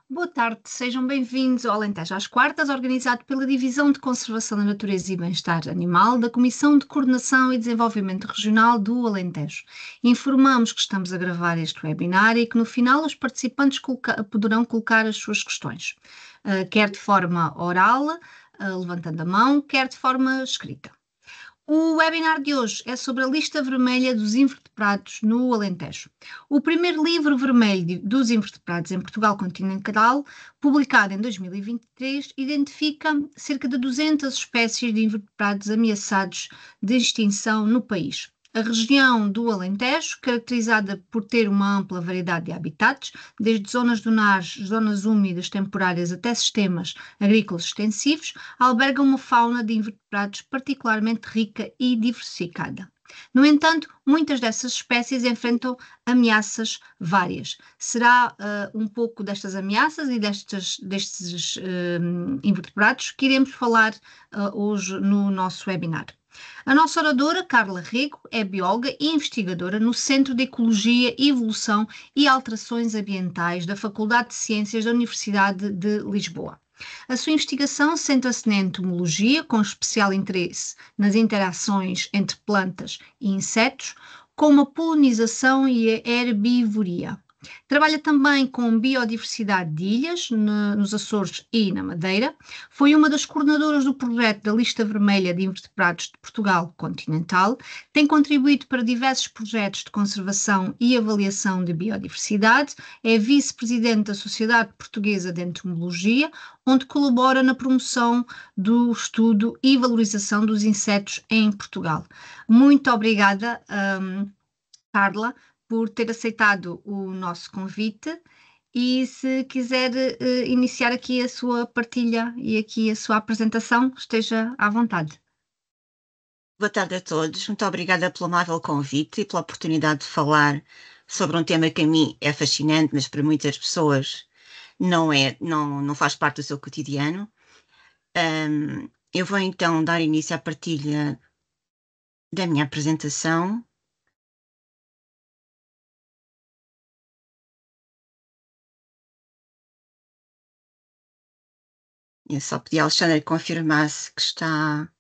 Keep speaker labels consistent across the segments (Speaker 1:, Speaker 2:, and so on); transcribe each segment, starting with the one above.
Speaker 1: Boa tarde, sejam bem-vindos ao Alentejo às Quartas, organizado pela Divisão de Conservação da Natureza e Bem-Estar Animal da Comissão de Coordenação e Desenvolvimento Regional do Alentejo. Informamos que estamos a gravar este webinar e que no final os participantes poderão colocar as suas questões, quer de forma oral, levantando a mão, quer de forma escrita. O webinar de hoje é sobre a lista vermelha dos invertebrados no Alentejo. O primeiro livro vermelho dos invertebrados em Portugal continental, publicado em 2023, identifica cerca de 200 espécies de invertebrados ameaçados de extinção no país. A região do Alentejo, caracterizada por ter uma ampla variedade de habitats, desde zonas dunares, zonas úmidas temporárias até sistemas agrícolas extensivos, alberga uma fauna de invertebrados particularmente rica e diversificada. No entanto, muitas dessas espécies enfrentam ameaças várias. Será um pouco destas ameaças e destes invertebrados que iremos falar hoje no nosso webinar. A nossa oradora, Carla Rego, é bióloga e investigadora no Centro de Ecologia, Evolução e Alterações Ambientais da Faculdade de Ciências da Universidade de Lisboa. A sua investigação centra-se na entomologia, com especial interesse nas interações entre plantas e insetos, como a polinização e a herbivoria. Trabalha também com biodiversidade de ilhas, nos Açores e na Madeira. Foi uma das coordenadoras do projeto da Lista Vermelha de Invertebrados de Portugal continental. Tem contribuído para diversos projetos de conservação e avaliação de biodiversidade. É vice-presidente da Sociedade Portuguesa de Entomologia, onde colabora na promoção do estudo e valorização dos insetos em Portugal. Muito obrigada, Carla, por ter aceitado o nosso convite e se quiser iniciar aqui a sua partilha e aqui a sua apresentação, esteja à vontade.
Speaker 2: Boa tarde a todos. Muito obrigada pelo amável convite e pela oportunidade de falar sobre um tema que a mim é fascinante, mas para muitas pessoas não faz parte do seu cotidiano. Eu vou então dar início à partilha da minha apresentação. Eu só pedi a Alexandra que confirmasse que está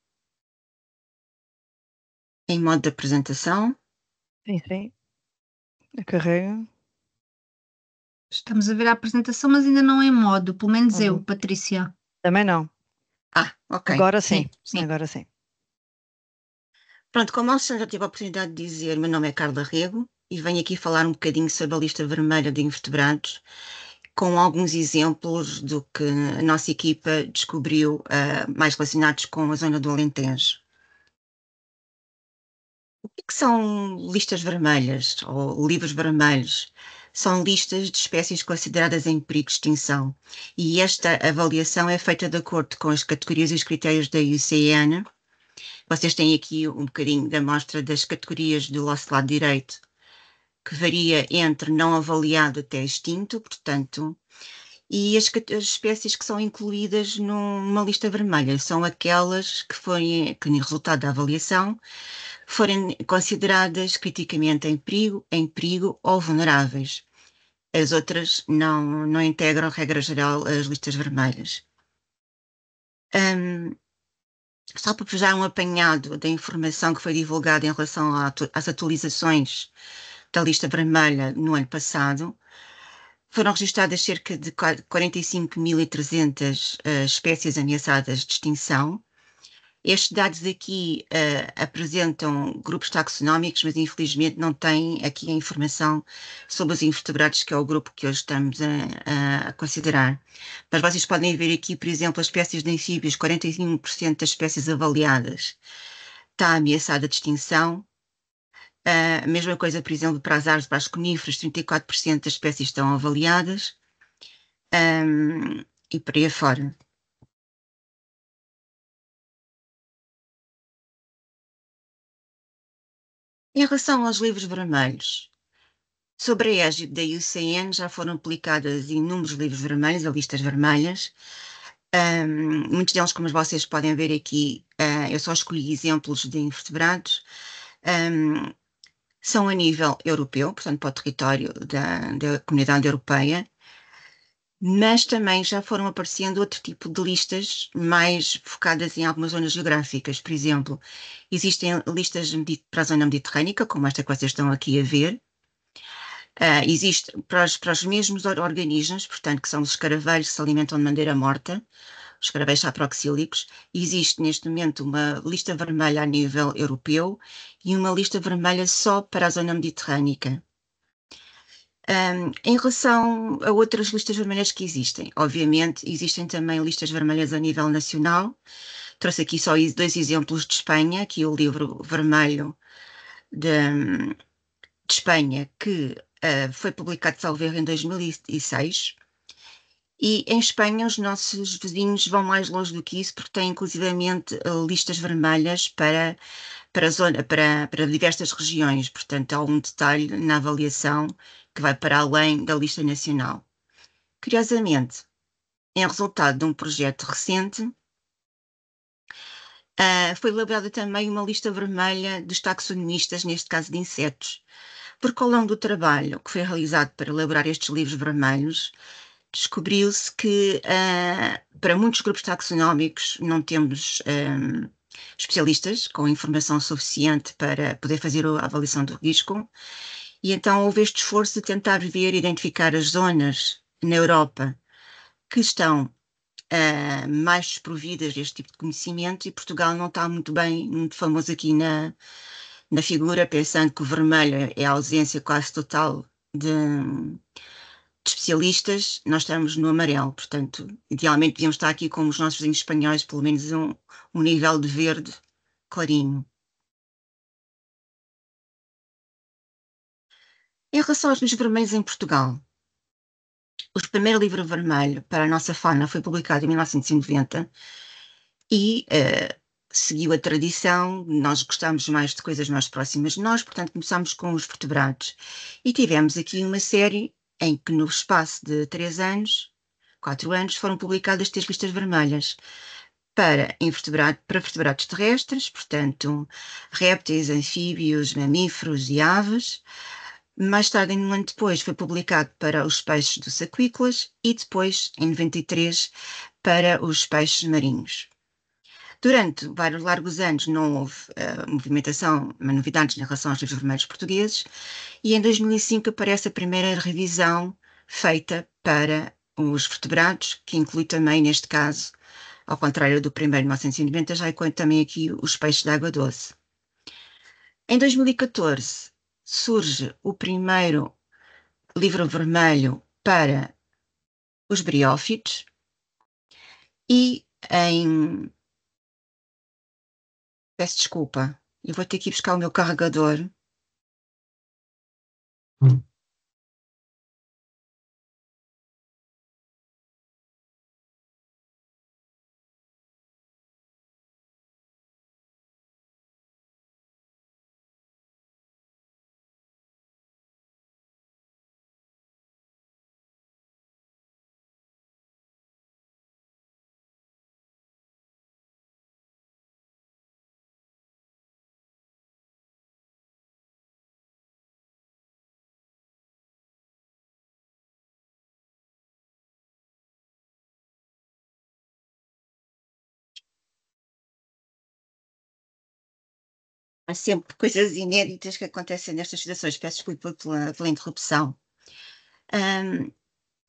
Speaker 2: em modo de apresentação.
Speaker 3: Sim. Carrega.
Speaker 1: Estamos a ver a apresentação, mas ainda não em modo, pelo menos eu, Patrícia.
Speaker 3: Também não.
Speaker 2: Ok.
Speaker 3: Agora sim.
Speaker 1: Sim.
Speaker 3: Agora sim.
Speaker 2: Pronto, como a Alexandra já teve a oportunidade de dizer, meu nome é Carla Rego e venho aqui falar um bocadinho sobre a lista vermelha de invertebrados, com alguns exemplos do que a nossa equipa descobriu, mais relacionados com a zona do Alentejo. O que são listas vermelhas ou livros vermelhos? São listas de espécies consideradas em perigo de extinção e esta avaliação é feita de acordo com as categorias e os critérios da IUCN. Vocês têm aqui um bocadinho da amostra das categorias do vosso lado direito, que varia entre não avaliado até extinto, portanto, e as espécies que são incluídas numa lista vermelha são aquelas que no resultado da avaliação, forem consideradas criticamente em perigo ou vulneráveis. As outras não integram, regra geral, as listas vermelhas. Só para vos dar um apanhado da informação que foi divulgada em relação às atualizações da lista vermelha no ano passado, foram registradas cerca de 45.300 espécies ameaçadas de extinção. Estes dados aqui apresentam grupos taxonómicos, mas infelizmente não têm aqui a informação sobre os invertebrados, que é o grupo que hoje estamos a considerar. Mas vocês podem ver aqui, por exemplo, as espécies de anfíbios, 41% das espécies avaliadas está ameaçada de extinção. A mesma coisa, por exemplo, para as aves, para as coníferas, 34% das espécies estão avaliadas. E por aí afora. Em relação aos livros vermelhos, sobre a égide da IUCN já foram publicados inúmeros livros vermelhos, ou listas vermelhas. Muitos deles, como vocês podem ver aqui, eu só escolhi exemplos de invertebrados. São a nível europeu, portanto, para o território da Comunidade Europeia. mas também já foram aparecendo outro tipo de listas mais focadas em algumas zonas geográficas. Por exemplo, existem listas para a zona mediterrânica, como esta que vocês estão aqui a ver. Existe para os mesmos organismos, portanto, que são os escaravelhos que se alimentam de madeira morta, os escaravelhos saproxílicos. Existe neste momento uma lista vermelha a nível europeu e uma lista vermelha só para a zona mediterrânica. Em relação a outras listas vermelhas que existem, obviamente existem também listas vermelhas a nível nacional. Trouxe aqui só dois exemplos de Espanha, aqui o livro vermelho de Espanha, que foi publicado, salvo erro, em 2006. E em Espanha os nossos vizinhos vão mais longe do que isso, porque têm inclusivamente listas vermelhas para diversas regiões. Portanto, há um detalhe na avaliação que vai para além da lista nacional. Curiosamente, em resultado de um projeto recente, foi elaborada também uma lista vermelha dos taxonomistas, neste caso de insetos, porque ao longo do trabalho que foi realizado para elaborar estes livros vermelhos, descobriu-se que para muitos grupos taxonómicos não temos especialistas com informação suficiente para poder fazer a avaliação do risco, e então houve este esforço de tentar ver e identificar as zonas na Europa que estão mais desprovidas deste tipo de conhecimento, e Portugal não está muito bem, muito famoso aqui na figura, pensando que o vermelho é a ausência quase total de especialistas. Nós estamos no amarelo, portanto, idealmente devíamos estar aqui como os nossos vizinhos espanhóis, pelo menos um nível de verde clarinho. Em relação aos livros vermelhos em Portugal, o primeiro livro vermelho para a nossa fauna foi publicado em 1990 e seguiu a tradição. Nós gostamos mais de coisas mais próximas de nós, portanto começámos com os vertebrados. E tivemos aqui uma série em que no espaço de 4 anos, foram publicadas 3 listas vermelhas para vertebrados terrestres, portanto répteis, anfíbios, mamíferos e aves. Mais tarde, um ano depois, foi publicado para os peixes doce-aquícolas e depois, em 93, para os peixes marinhos. Durante vários largos anos não houve movimentação, novidades em relação aos livros vermelhos portugueses, e em 2005 aparece a primeira revisão feita para os vertebrados, que inclui também, neste caso, ao contrário do primeiro, 1990, já inclui também aqui os peixes de água doce. Em 2014 surge o primeiro livro vermelho para os briófitos, e em... Peço desculpa, eu vou ter que ir buscar o meu carregador. Há sempre coisas inéditas que acontecem nestas situações. Peço desculpa pela interrupção.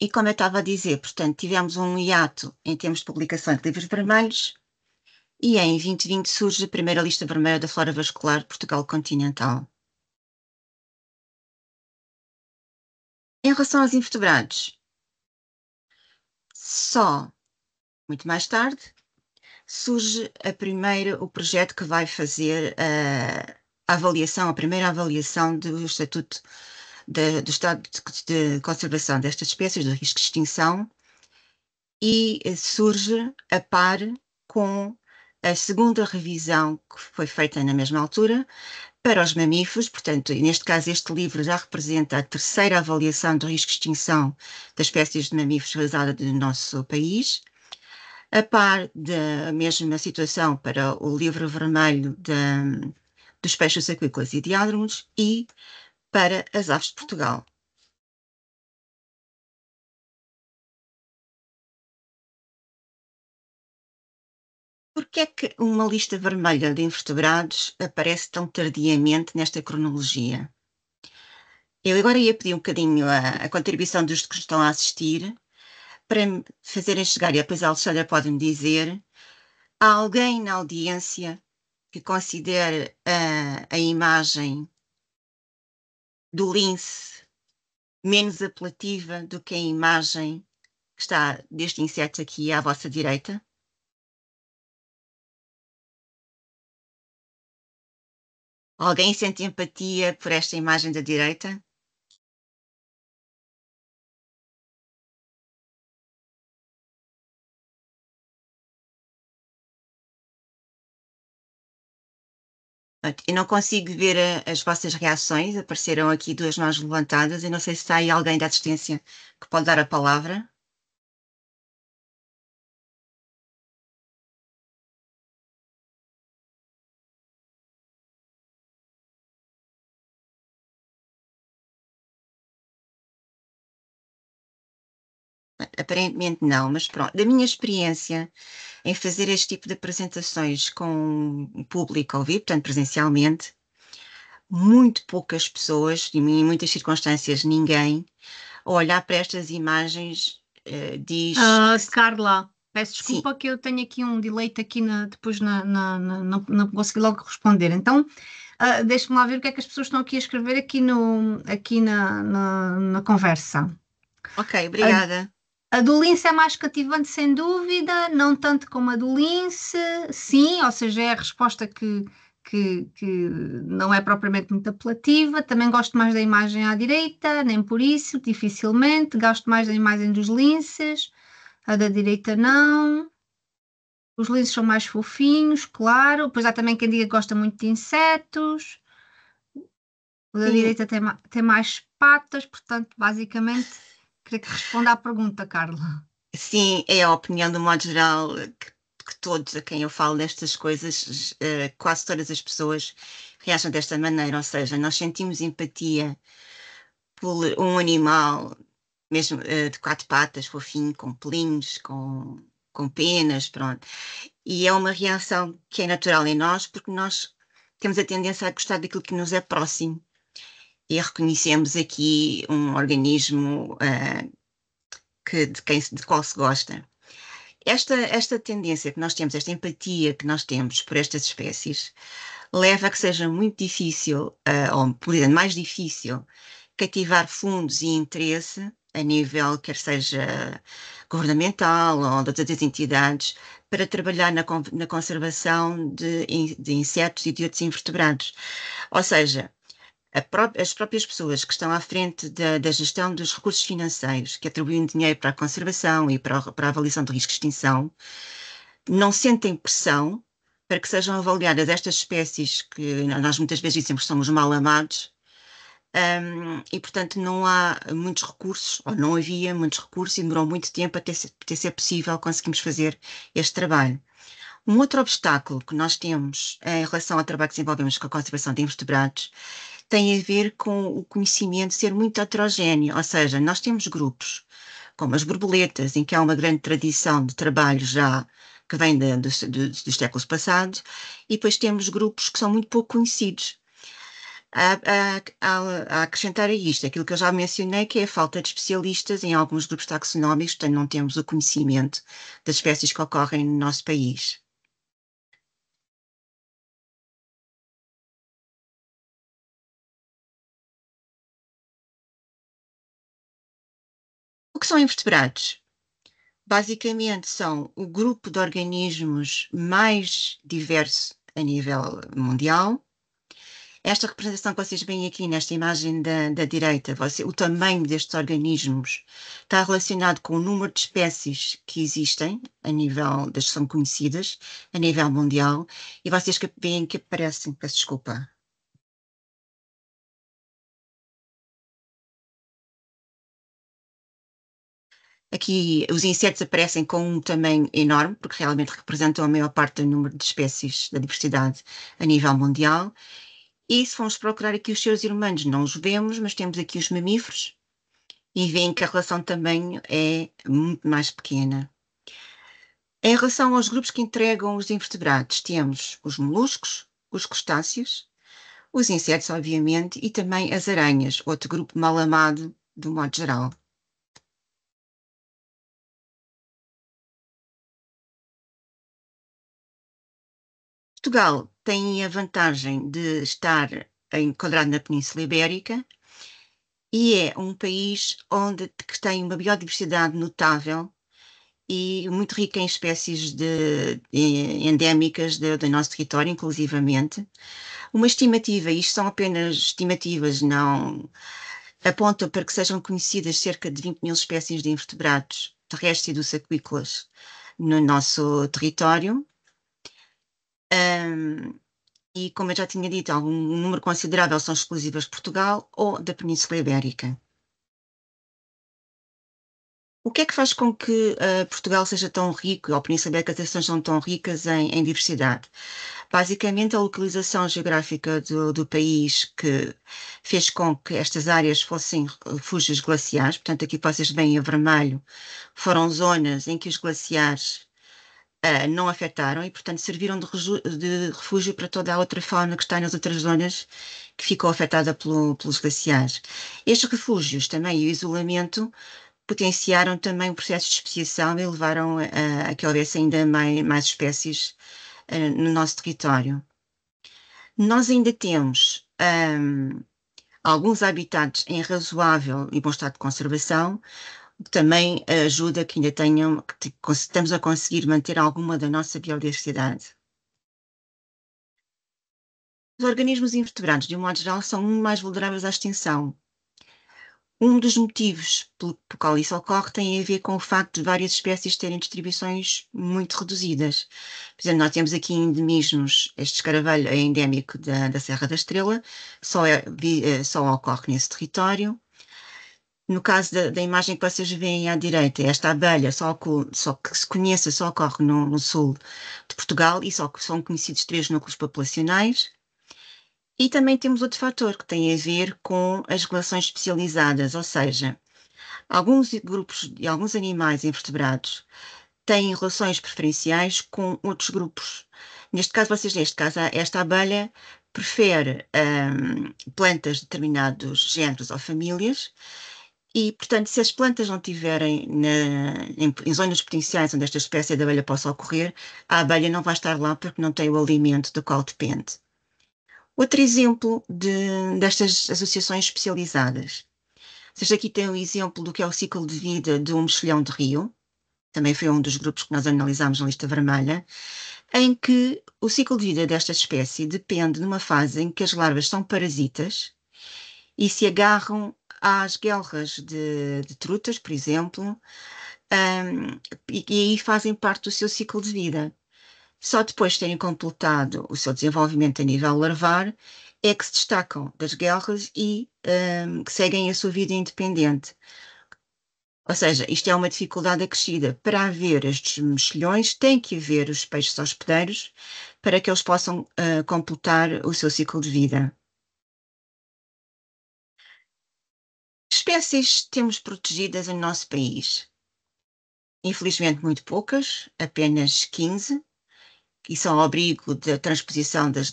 Speaker 2: E como eu estava a dizer, portanto, tivemos um hiato em termos de publicação de livros vermelhos, e em 2020 surge a primeira lista vermelha da flora vascular de Portugal continental. Em relação aos invertebrados, só muito mais tarde surge o projeto que vai fazer a avaliação, a primeira avaliação do Estatuto do Estado de Conservação destas espécies, do risco de extinção, e surge a par com a segunda revisão que foi feita na mesma altura para os mamíferos. Portanto, neste caso, este livro já representa a terceira avaliação do risco de extinção das espécies de mamíferos realizada no nosso país, a par da mesma situação para o livro vermelho dos peixes aquícolas e diádromos e para as aves de Portugal. Porquê é que uma lista vermelha de invertebrados aparece tão tardiamente nesta cronologia? Eu agora ia pedir um bocadinho a contribuição dos que estão a assistir para me fazerem chegar, e depois a Alexandra pode-me dizer, há alguém na audiência que considere a imagem do lince menos apelativa do que a imagem que está deste inseto aqui à vossa direita? Alguém sente empatia por esta imagem da direita? Eu não consigo ver as vossas reações. Apareceram aqui duas mãos levantadas. Eu não sei se está aí alguém da assistência que pode dar a palavra. Aparentemente não, mas pronto. Da minha experiência em fazer este tipo de apresentações com o público ao vivo, portanto presencialmente, muito poucas pessoas, e em muitas circunstâncias ninguém, ao olhar para estas imagens diz
Speaker 1: Carla, peço
Speaker 2: sim,
Speaker 1: desculpa que eu tenho aqui um delay aqui depois não consegui logo responder. Então, deixa-me lá ver o que é que as pessoas estão aqui a escrever aqui na conversa.
Speaker 2: ok,
Speaker 1: A,
Speaker 2: obrigada.
Speaker 1: a do lince é mais cativante, sem dúvida, não tanto como a do lince, sim, ou seja, é a resposta que não é propriamente muito apelativa. Também gosto mais da imagem à direita, nem por isso, dificilmente. Gosto mais da imagem dos linces, a da direita não. Os linces são mais fofinhos, claro. Pois há também quem diga que gosta muito de insetos. O da
Speaker 2: Sim,
Speaker 1: direita tem mais patas, portanto, basicamente, queria que responda à pergunta, Carla.
Speaker 2: sim, é a opinião do modo geral que todos a quem eu falo destas coisas, quase todas as pessoas reagem desta maneira, ou seja, nós sentimos empatia por um animal, mesmo de quatro patas, fofinho, com pelinhos, com penas, pronto. E é uma reação que é natural em nós, porque nós temos a tendência a gostar daquilo que nos é próximo e reconhecemos aqui um organismo de qual se gosta. Esta tendência que nós temos, esta empatia que nós temos por estas espécies, leva a que seja muito difícil, ou por exemplo, mais difícil, cativar fundos e interesse a nível, quer seja governamental ou de outras entidades, para trabalhar na conservação de insetos e de outros invertebrados. Ou seja, as próprias pessoas que estão à frente da gestão dos recursos financeiros, que atribuem dinheiro para a conservação e para a avaliação do risco de extinção, não sentem pressão para que sejam avaliadas estas espécies que nós muitas vezes dizemos que somos mal amados, e portanto não há muitos recursos, ou não havia muitos recursos, e demorou muito tempo até ser possível conseguirmos fazer este trabalho. Um outro obstáculo que nós temos em relação ao trabalho que desenvolvemos com a conservação de invertebrados tem a ver com o conhecimento ser muito heterogéneo, ou seja, nós temos grupos, como as borboletas, em que há uma grande tradição de trabalho já que vem dos séculos passados, e depois temos grupos que são muito pouco conhecidos. A acrescentar a isto, aquilo que eu já mencionei, que é a falta de especialistas em alguns grupos taxonómicos, portanto não temos o conhecimento das espécies que ocorrem no nosso país. O que são invertebrados? Basicamente são o grupo de organismos mais diverso a nível mundial. Esta representação que vocês veem aqui nesta imagem da direita, o tamanho destes organismos está relacionado com o número de espécies que existem a nível, das que são conhecidas, a nível mundial, e vocês veem que aparecem, peço desculpa. Aqui os insetos aparecem com um tamanho enorme, porque realmente representam a maior parte do número de espécies da diversidade a nível mundial. E se formos procurar aqui os seus irmãos, não os vemos, mas temos aqui os mamíferos e veem que a relação de tamanho é muito mais pequena. Em relação aos grupos que entregam os invertebrados, temos os moluscos, os crustáceos, os insetos, obviamente, e também as aranhas, outro grupo mal amado, do modo geral. Portugal tem a vantagem de estar enquadrado na Península Ibérica e é um país que tem uma biodiversidade notável e muito rica em espécies endémicas do nosso território, inclusivamente. Uma estimativa, isto são apenas estimativas, não aponta para que sejam conhecidas cerca de 20 mil espécies de invertebrados terrestres e dos-aquícolas no nosso território. E, como eu já tinha dito, um número considerável são exclusivas de Portugal ou da Península Ibérica. O que é que faz com que Portugal seja tão rico, ou a Península Ibérica sejam tão ricas em diversidade? Basicamente, a localização geográfica do país que fez com que estas áreas fossem refúgios glaciares, portanto, aqui vocês veem a vermelho, foram zonas em que os glaciares não afetaram e, portanto, serviram de refúgio para toda a outra fauna que está nas outras zonas que ficou afetada pelos glaciares. Estes refúgios também e o isolamento potenciaram também o processo de especiação e levaram a que houvesse ainda mais espécies no nosso território. Nós ainda temos alguns habitats em razoável e bom estado de conservação, o que também ajuda que ainda que estamos a conseguir manter alguma da nossa biodiversidade. Os organismos invertebrados, de um modo geral, são mais vulneráveis à extinção. Um dos motivos pelo qual isso ocorre tem a ver com o facto de várias espécies terem distribuições muito reduzidas. Por exemplo, nós temos aqui endemismos, este escaravelho é endémico da Serra da Estrela, só ocorre nesse território. No caso da imagem que vocês veem à direita, esta abelha só que se conheça só ocorre no sul de Portugal e só são conhecidos 3 núcleos populacionais. E também temos outro fator que tem a ver com as relações especializadas, ou seja, alguns grupos e alguns animais invertebrados têm relações preferenciais com outros grupos. Neste caso, esta abelha prefere plantas de determinados géneros ou famílias e, portanto, se as plantas não tiverem em zonas potenciais onde esta espécie de abelha possa ocorrer, a abelha não vai estar lá porque não tem o alimento do qual depende. Outro exemplo destas associações especializadas. Vocês aqui têm um exemplo do que é o ciclo de vida de um mexilhão de rio, também foi um dos grupos que nós analisámos na lista vermelha, em que o ciclo de vida desta espécie depende de uma fase em que as larvas são parasitas e se agarram às guelras de trutas, por exemplo, e aí fazem parte do seu ciclo de vida. Só depois de terem completado o seu desenvolvimento a nível larvar é que se destacam das guelras e que seguem a sua vida independente. Ou seja, isto é uma dificuldade acrescida. Para haver estes mexilhões, tem que haver os peixes hospedeiros para que eles possam completar o seu ciclo de vida. Espécies temos protegidas no nosso país. Infelizmente, muito poucas, apenas 15, que são ao abrigo da transposição das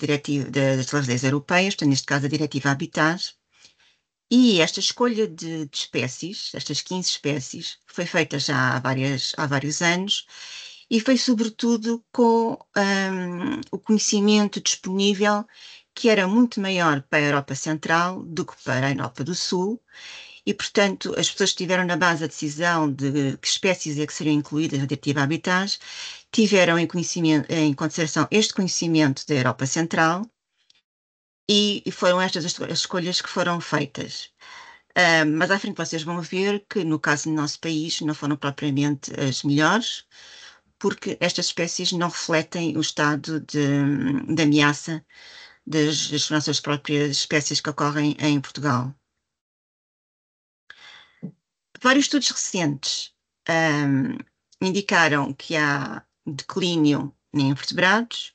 Speaker 2: leis europeias, portanto, neste caso, a Diretiva Habitat. E esta escolha de espécies, estas 15 espécies, foi feita já há vários anos e foi sobretudo com o conhecimento disponível que era muito maior para a Europa Central do que para a Europa do Sul e, portanto, as pessoas que estiveram na base da decisão de que espécies é que seriam incluídas na Diretiva Habitat tiveram em consideração este conhecimento da Europa Central e foram estas as escolhas que foram feitas. Mas à frente vocês vão ver que, no caso do nosso país, não foram propriamente as melhores, porque estas espécies não refletem o estado de ameaça das nossas próprias espécies que ocorrem em Portugal. Vários estudos recentes indicaram que há declínio em invertebrados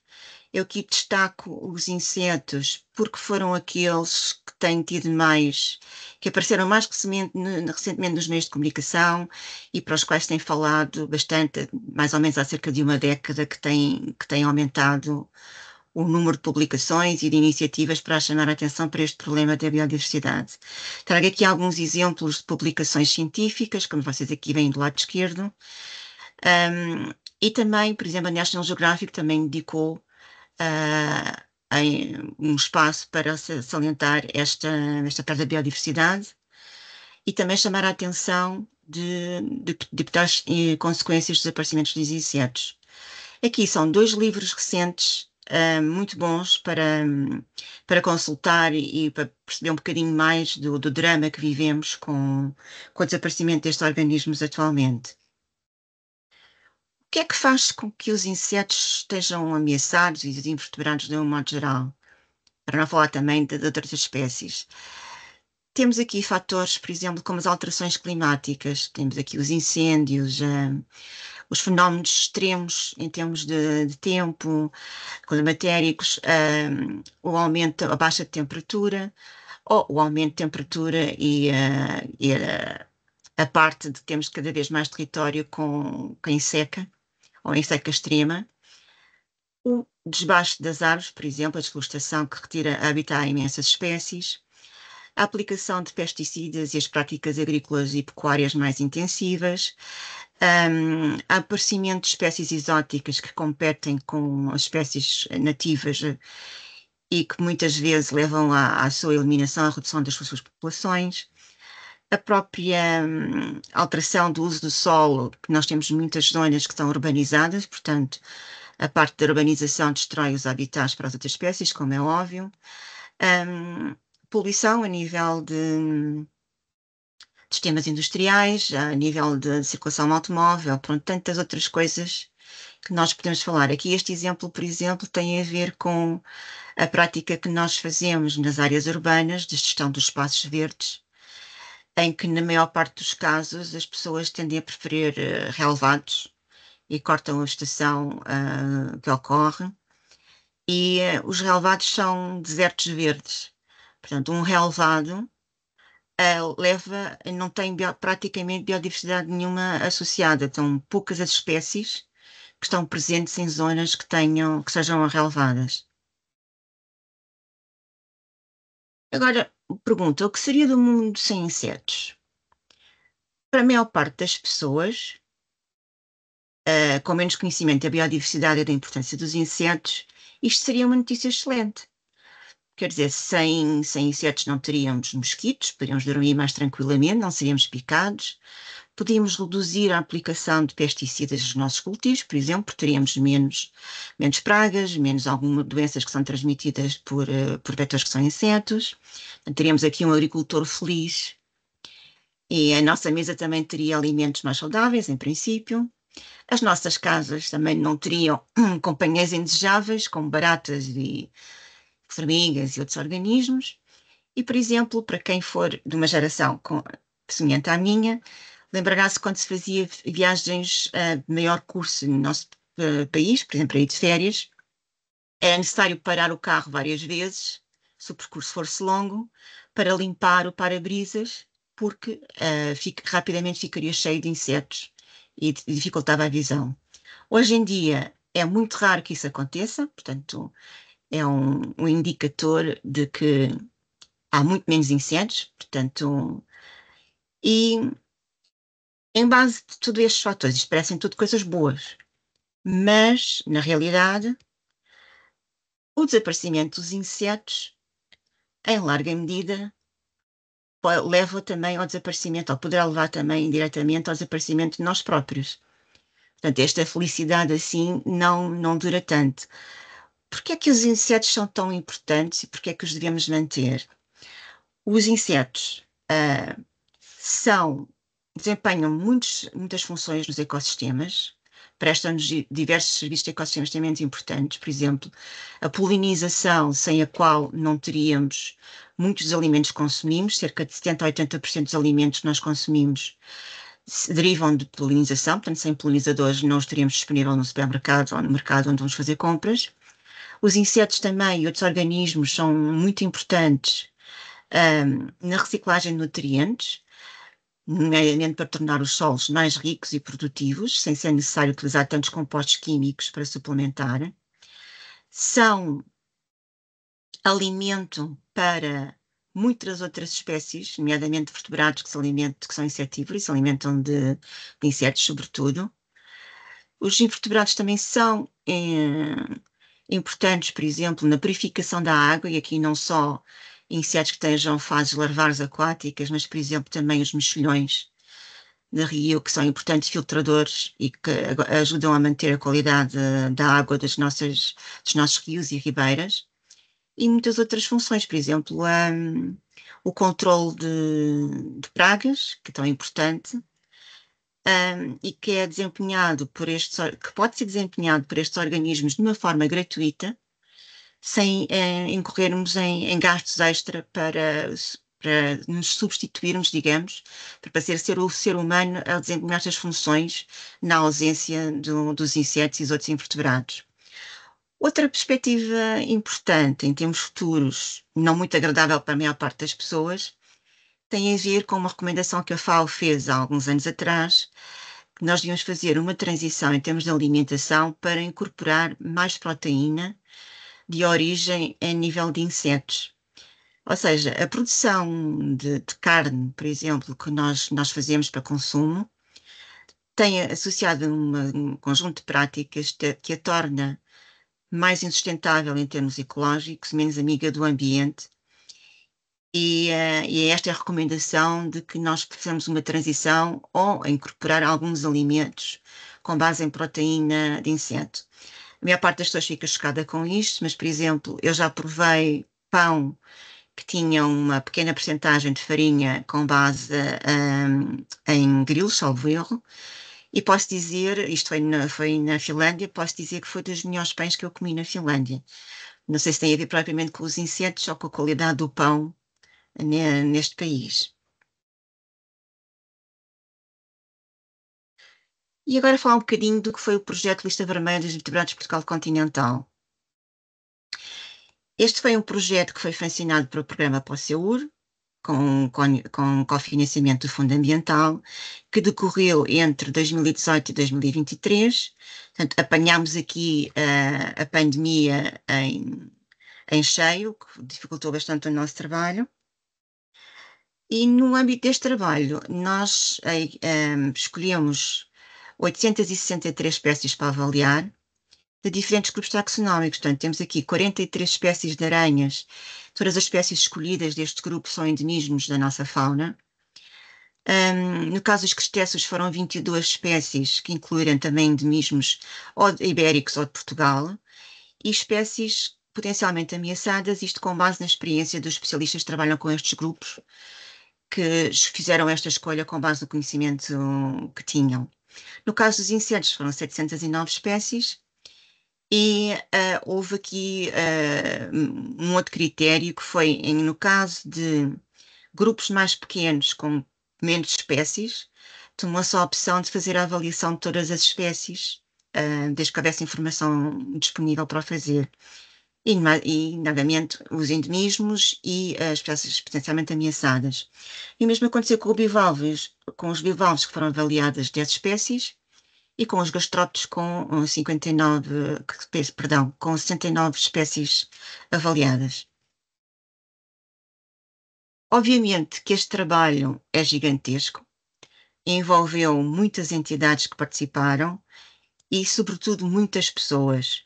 Speaker 2: Eu aqui destaco os insetos porque foram aqueles que têm tido mais, que apareceram mais recentemente nos meios de comunicação e para os quais têm falado bastante, mais ou menos há cerca de uma década, que tem aumentado o número de publicações e de iniciativas para chamar a atenção para este problema da biodiversidade. Trago aqui alguns exemplos de publicações científicas, como vocês aqui veem do lado esquerdo, e também, por exemplo, a National Geographic também dedicou um espaço para salientar esta parte da biodiversidade e também chamar a atenção de tais consequências dos desaparecimentos dos insetos. Aqui são 2 livros recentes muito bons para consultar e para perceber um bocadinho mais do drama que vivemos com o desaparecimento destes organismos atualmente. O que é que faz com que os insetos estejam ameaçados e os invertebrados de um modo geral? Para não falar também de outras espécies. Temos aqui fatores, por exemplo, como as alterações climáticas, temos aqui os incêndios, os fenómenos extremos em termos de tempo, climatéricos, o aumento, a baixa de temperatura, ou o aumento de temperatura e a parte de termos cada vez mais território em seca, ou em seca extrema. O desbaste das árvores, por exemplo, a desflorestação que retira habitat a imensas espécies, a aplicação de pesticidas e as práticas agrícolas e pecuárias mais intensivas, o aparecimento de espécies exóticas que competem com as espécies nativas e que muitas vezes levam à sua eliminação, à redução das suas populações, a própria alteração do uso do solo, que nós temos muitas zonas que estão urbanizadas, portanto, a parte da urbanização destrói os habitats para as outras espécies, como é óbvio. Poluição a nível de sistemas industriais, a nível de circulação automóvel, pronto, tantas outras coisas que nós podemos falar. Aqui este exemplo, por exemplo, tem a ver com a prática que nós fazemos nas áreas urbanas de gestão dos espaços verdes, em que na maior parte dos casos as pessoas tendem a preferir relevados e cortam a vegetação que ocorre, e os relevados são desertos verdes. Portanto, um relevado não tem praticamente biodiversidade nenhuma associada, estão poucas as espécies que estão presentes em zonas que sejam relevadas. Agora, pergunta, o que seria do mundo sem insetos? Para a maior parte das pessoas, com menos conhecimento da biodiversidade e da importância dos insetos, isto seria uma notícia excelente. Quer dizer, sem insetos não teríamos mosquitos, poderíamos dormir mais tranquilamente, não seríamos picados, podíamos reduzir a aplicação de pesticidas nos nossos cultivos, por exemplo, teríamos menos pragas, menos algumas doenças que são transmitidas por vetores que são insetos, teríamos aqui um agricultor feliz e a nossa mesa também teria alimentos mais saudáveis, em princípio. As nossas casas também não teriam companheiros indesejáveis, como baratas e formigas e outros organismos. E, por exemplo, para quem for de uma geração semelhante à minha, lembrará-se quando se fazia viagens de maior curso no nosso país, por exemplo, para ir de férias, era necessário parar o carro várias vezes, se o percurso fosse longo, para limpar o para-brisas, porque rapidamente ficaria cheio de insetos e dificultava a visão. Hoje em dia é muito raro que isso aconteça, portanto é um indicador de que há muito menos insetos, portanto, e em base de todos estes fatores, isto parecem tudo coisas boas, mas na realidade o desaparecimento dos insetos, em larga medida, leva também ao desaparecimento, ou poderá levar também indiretamente ao desaparecimento de nós próprios. Portanto, esta felicidade assim não dura tanto. Porquê é que os insetos são tão importantes e porquê é que os devemos manter? Os insetos desempenham muitas funções nos ecossistemas, prestam-nos diversos serviços de ecossistemas extremamente importantes, por exemplo, a polinização, sem a qual não teríamos muitos dos alimentos que consumimos, cerca de 70% a 80% dos alimentos que nós consumimos derivam de polinização, portanto, sem polinizadores não os teríamos disponível no supermercado ou no mercado onde vamos fazer compras. Os insetos também e outros organismos são muito importantes na reciclagem de nutrientes, nomeadamente para tornar os solos mais ricos e produtivos, sem ser necessário utilizar tantos compostos químicos para suplementar. São alimento para muitas outras espécies, nomeadamente vertebrados que são insetívoros, se alimentam de insetos, sobretudo. Os invertebrados também são importantes, por exemplo, na purificação da água, e aqui não só insetos que estejam fases larvares aquáticas, mas, por exemplo, também os mexilhões de rio, que são importantes filtradores e que ajudam a manter a qualidade da água dos nossos rios e ribeiras. E muitas outras funções, por exemplo, o controle de pragas, que é tão importante, e que é desempenhado que pode ser desempenhado por estes organismos de uma forma gratuita, sem incorrermos em gastos extra para nos substituirmos, digamos, para ser o ser humano a desempenhar estas funções na ausência dos insetos e dos outros invertebrados. Outra perspectiva importante em termos futuros, não muito agradável para a maior parte das pessoas, tem a ver com uma recomendação que a FAO fez há alguns anos atrás, que nós devíamos fazer uma transição em termos de alimentação para incorporar mais proteína de origem a nível de insetos. Ou seja, a produção de carne, por exemplo, que nós fazemos para consumo, tem associado um conjunto de práticas que a torna mais insustentável em termos ecológicos, menos amiga do ambiente. E esta é a recomendação de que nós façamos uma transição ou incorporar alguns alimentos com base em proteína de inseto. A maior parte das pessoas fica chocada com isto, mas, por exemplo, eu já provei pão que tinha uma pequena percentagem de farinha com base em grilos, salvo erro, e posso dizer, isto foi na Finlândia, posso dizer que foi dos melhores pães que eu comi na Finlândia. Não sei se tem a ver propriamente com os insetos ou com a qualidade do pão neste país. E agora falar um bocadinho do que foi o projeto Lista Vermelha dos Vertebrados de Portugal Continental. Este foi um projeto que foi financiado pelo programa POSEUR, com cofinanciamento do Fundo Ambiental, que decorreu entre 2018 e 2023. Portanto, apanhámos aqui a pandemia em cheio, que dificultou bastante o nosso trabalho. E no âmbito deste trabalho, nós escolhemos 863 espécies para avaliar, de diferentes grupos taxonómicos. Portanto, temos aqui 43 espécies de aranhas. Todas as espécies escolhidas deste grupo são endemismos da nossa fauna. No caso dos crustáceos, foram 22 espécies, que incluíram também endemismos ou ibéricos ou de Portugal, e espécies potencialmente ameaçadas, isto com base na experiência dos especialistas que trabalham com estes grupos, que fizeram esta escolha com base no conhecimento que tinham. No caso dos insetos, foram 709 espécies, e houve aqui um outro critério que foi, no caso de grupos mais pequenos, com menos espécies, tomou-se a opção de fazer a avaliação de todas as espécies, desde que houvesse informação disponível para o fazer. E, novamente, os endemismos e as espécies potencialmente ameaçadas. E o mesmo aconteceu com os bivalves que foram avaliadas 10 espécies, e com os gastrópodes com 69 espécies avaliadas. Obviamente que este trabalho é gigantesco, envolveu muitas entidades que participaram e, sobretudo, muitas pessoas.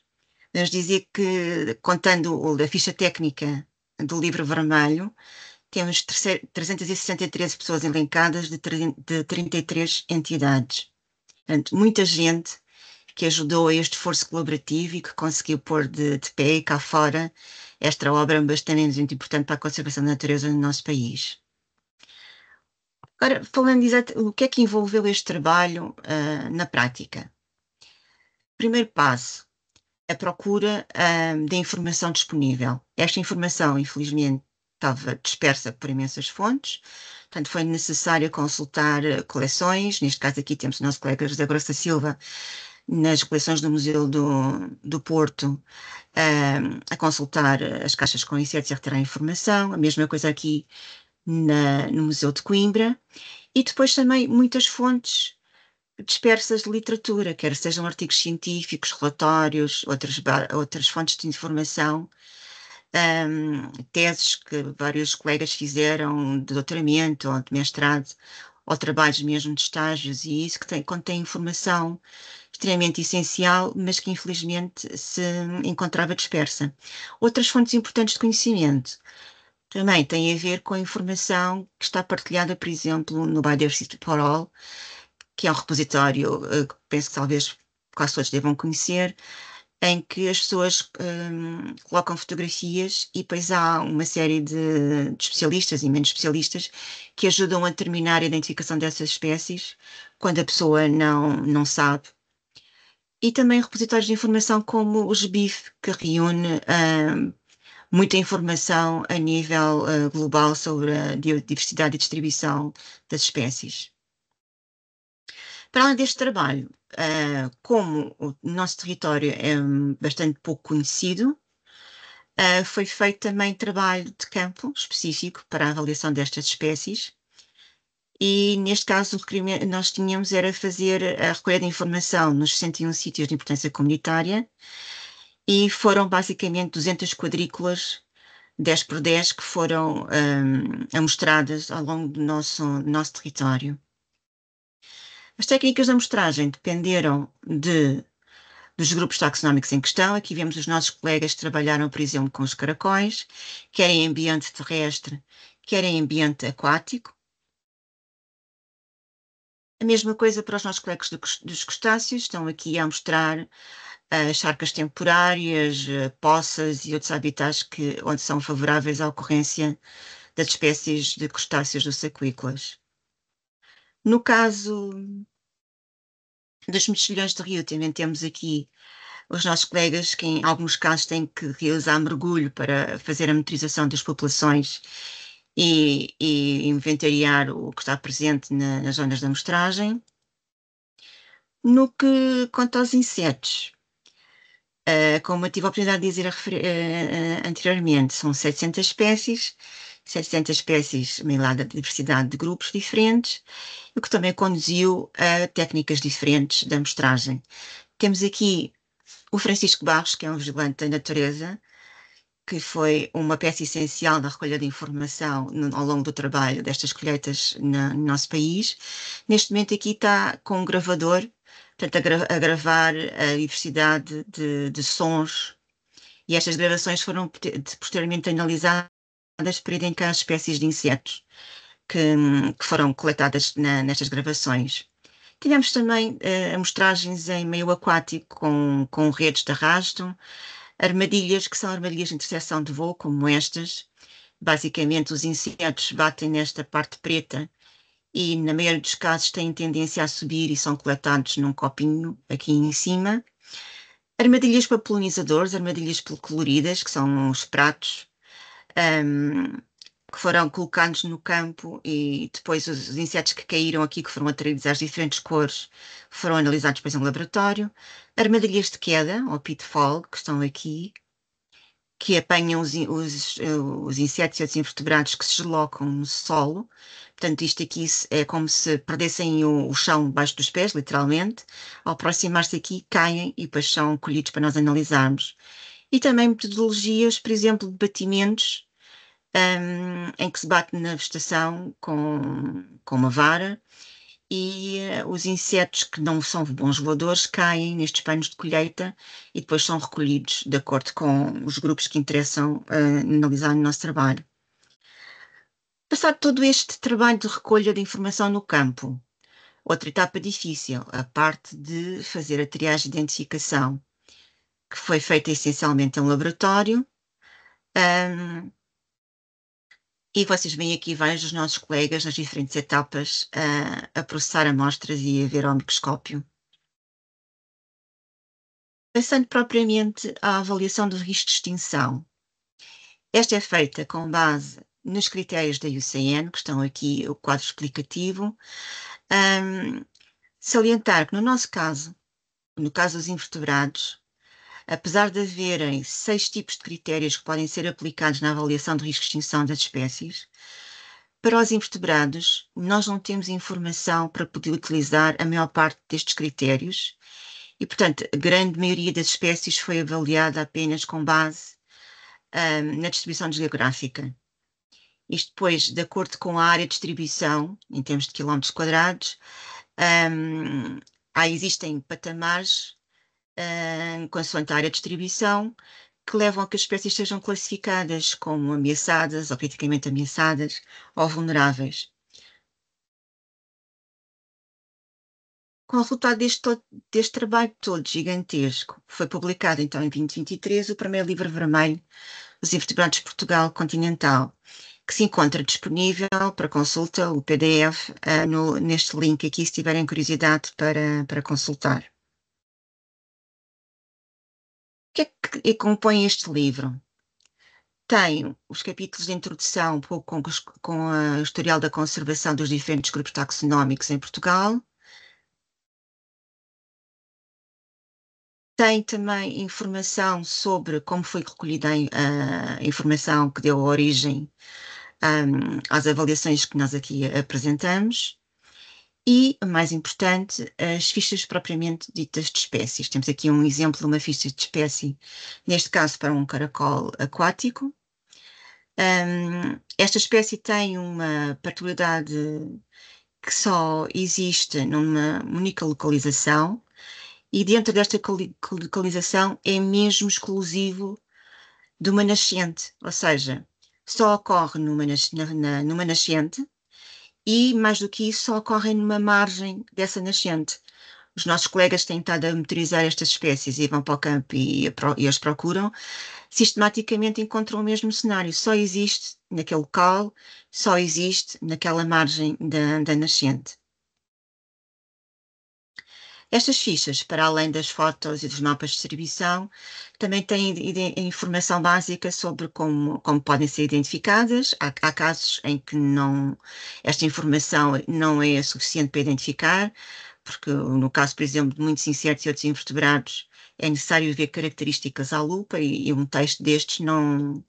Speaker 2: Vamos dizer que, contando a ficha técnica do Livro Vermelho, temos 363 pessoas elencadas de 33 entidades. Portanto, muita gente que ajudou a este esforço colaborativo e que conseguiu pôr de pé e cá fora esta obra bastante importante para a conservação da natureza no nosso país. Agora, falando o que é que envolveu este trabalho na prática? Primeiro passo, a procura da informação disponível. Esta informação, infelizmente, estava dispersa por imensas fontes, portanto foi necessário consultar coleções. Neste caso aqui temos o nosso colega José Grossa Silva, nas coleções do Museu do Porto, a consultar as caixas com insetos e a retirar informação. A mesma coisa aqui no Museu de Coimbra. E depois também muitas fontes dispersas de literatura, quer sejam artigos científicos, relatórios, outras fontes de informação, teses que vários colegas fizeram de doutoramento ou de mestrado, ou trabalhos mesmo de estágios, e isso que contém informação extremamente essencial, mas que infelizmente se encontrava dispersa. Outras fontes importantes de conhecimento também têm a ver com a informação que está partilhada, por exemplo, no Biodiversity for All, que é um repositório que penso que talvez quase todos devam conhecer, em que as pessoas colocam fotografias e depois há uma série de especialistas e menos especialistas que ajudam a determinar a identificação dessas espécies quando a pessoa não sabe. E também repositórios de informação como o GBIF, que reúne muita informação a nível global sobre a diversidade e distribuição das espécies. Para além deste trabalho, como o nosso território é bastante pouco conhecido, foi feito também trabalho de campo específico para a avaliação destas espécies. E neste caso, o que nós tínhamos era fazer a recolha de informação nos 61 sítios de importância comunitária, e foram basicamente 200 quadrículas 10 por 10 que foram amostradas ao longo do nosso território. As técnicas de amostragem dependeram dos grupos taxonómicos em questão. Aqui vemos os nossos colegas que trabalharam, por exemplo, com os caracóis, quer em ambiente terrestre, quer em ambiente aquático. A mesma coisa para os nossos colegas dos crustáceos, estão aqui a mostrar charcas temporárias, poças e outros habitats onde são favoráveis à ocorrência das espécies de crustáceos doce-aquícolas. No caso dos mexilhões de rio, também temos aqui os nossos colegas que em alguns casos têm que realizar mergulho para fazer a monitorização das populações e inventariar o que está presente nas zonas de amostragem. No que quanto aos insetos, como eu tive a oportunidade de dizer anteriormente, são 700 espécies, uma elevada diversidade de grupos diferentes, o que também conduziu a técnicas diferentes de amostragem. Temos aqui o Francisco Barros, que é um vigilante da natureza, que foi uma peça essencial na recolha de informação ao longo do trabalho destas colheitas no nosso país. Neste momento aqui está com um gravador, portanto, a gravar a diversidade de sons, e estas gravações foram posteriormente analisadas para identificar as espécies de insetos que foram coletadas nestas gravações. Tivemos também amostragens em meio aquático com redes de arrasto, armadilhas, que são armadilhas de interseção de voo, como estas. Basicamente, os insetos batem nesta parte preta e, na maioria dos casos, têm tendência a subir e são coletados num copinho aqui em cima. Armadilhas para polinizadores, armadilhas coloridas, que são os pratos, que foram colocados no campo, e depois os insetos que caíram aqui, que foram atraídos às diferentes cores, foram analisados depois em laboratório. Armadilhas de queda, ou pitfall, que estão aqui, que apanham os insetos e outros invertebrados que se deslocam no solo. Portanto, isto aqui é como se perdessem o chão debaixo dos pés, literalmente. Ao aproximar-se aqui, caem e depois são colhidos para nós analisarmos. E também metodologias, por exemplo, de batimentos, em que se bate na vegetação com uma vara, e os insetos que não são bons voadores caem nestes panos de colheita e depois são recolhidos de acordo com os grupos que interessam analisar no nosso trabalho. Passado todo este trabalho de recolha de informação no campo, outra etapa difícil, a parte de fazer a triagem de identificação, que foi feita essencialmente em laboratório. E vocês veem aqui vários dos nossos colegas nas diferentes etapas a processar amostras e a ver ao microscópio. Passando propriamente à avaliação do risco de extinção. Esta é feita com base nos critérios da IUCN, que estão aqui o quadro explicativo. Salientar que, no nosso caso, no caso dos invertebrados, apesar de haverem 6 tipos de critérios que podem ser aplicados na avaliação de risco de extinção das espécies, para os invertebrados, nós não temos informação para poder utilizar a maior parte destes critérios e, portanto, a grande maioria das espécies foi avaliada apenas com base na distribuição geográfica. Isto depois, de acordo com a área de distribuição, em termos de quilómetros quadrados, existem patamares, consoante a área de distribuição, que levam a que as espécies sejam classificadas como ameaçadas, ou criticamente ameaçadas, ou vulneráveis. Com o resultado deste trabalho todo gigantesco, foi publicado então em 2023 o primeiro livro vermelho dos invertebrados de Portugal continental, que se encontra disponível para consulta, o PDF, neste link aqui, se tiverem curiosidade para consultar. O que é que compõe este livro? Tem os capítulos de introdução, um pouco com o historial da conservação dos diferentes grupos taxonómicos em Portugal. Tem também informação sobre como foi recolhida a informação que deu origem às avaliações que nós aqui apresentamos. E, mais importante, as fichas propriamente ditas de espécies. Temos aqui um exemplo de uma ficha de espécie, neste caso para um caracol aquático. Esta espécie tem uma particularidade que só existe numa única localização, e dentro desta localização é mesmo exclusivo de uma nascente, ou seja, só ocorre numa nascente e, mais do que isso, só ocorrem numa margem dessa nascente. Os nossos colegas têm estado a monitorizar estas espécies e vão para o campo e as procuram, sistematicamente encontram o mesmo cenário, só existe naquele local, só existe naquela margem da nascente. Estas fichas, para além das fotos e dos mapas de distribuição, também têm informação básica sobre como podem ser identificadas. Há casos em que esta informação não é suficiente para identificar, porque no caso, por exemplo, de muitos insetos e outros invertebrados, é necessário ver características à lupa e um texto destes não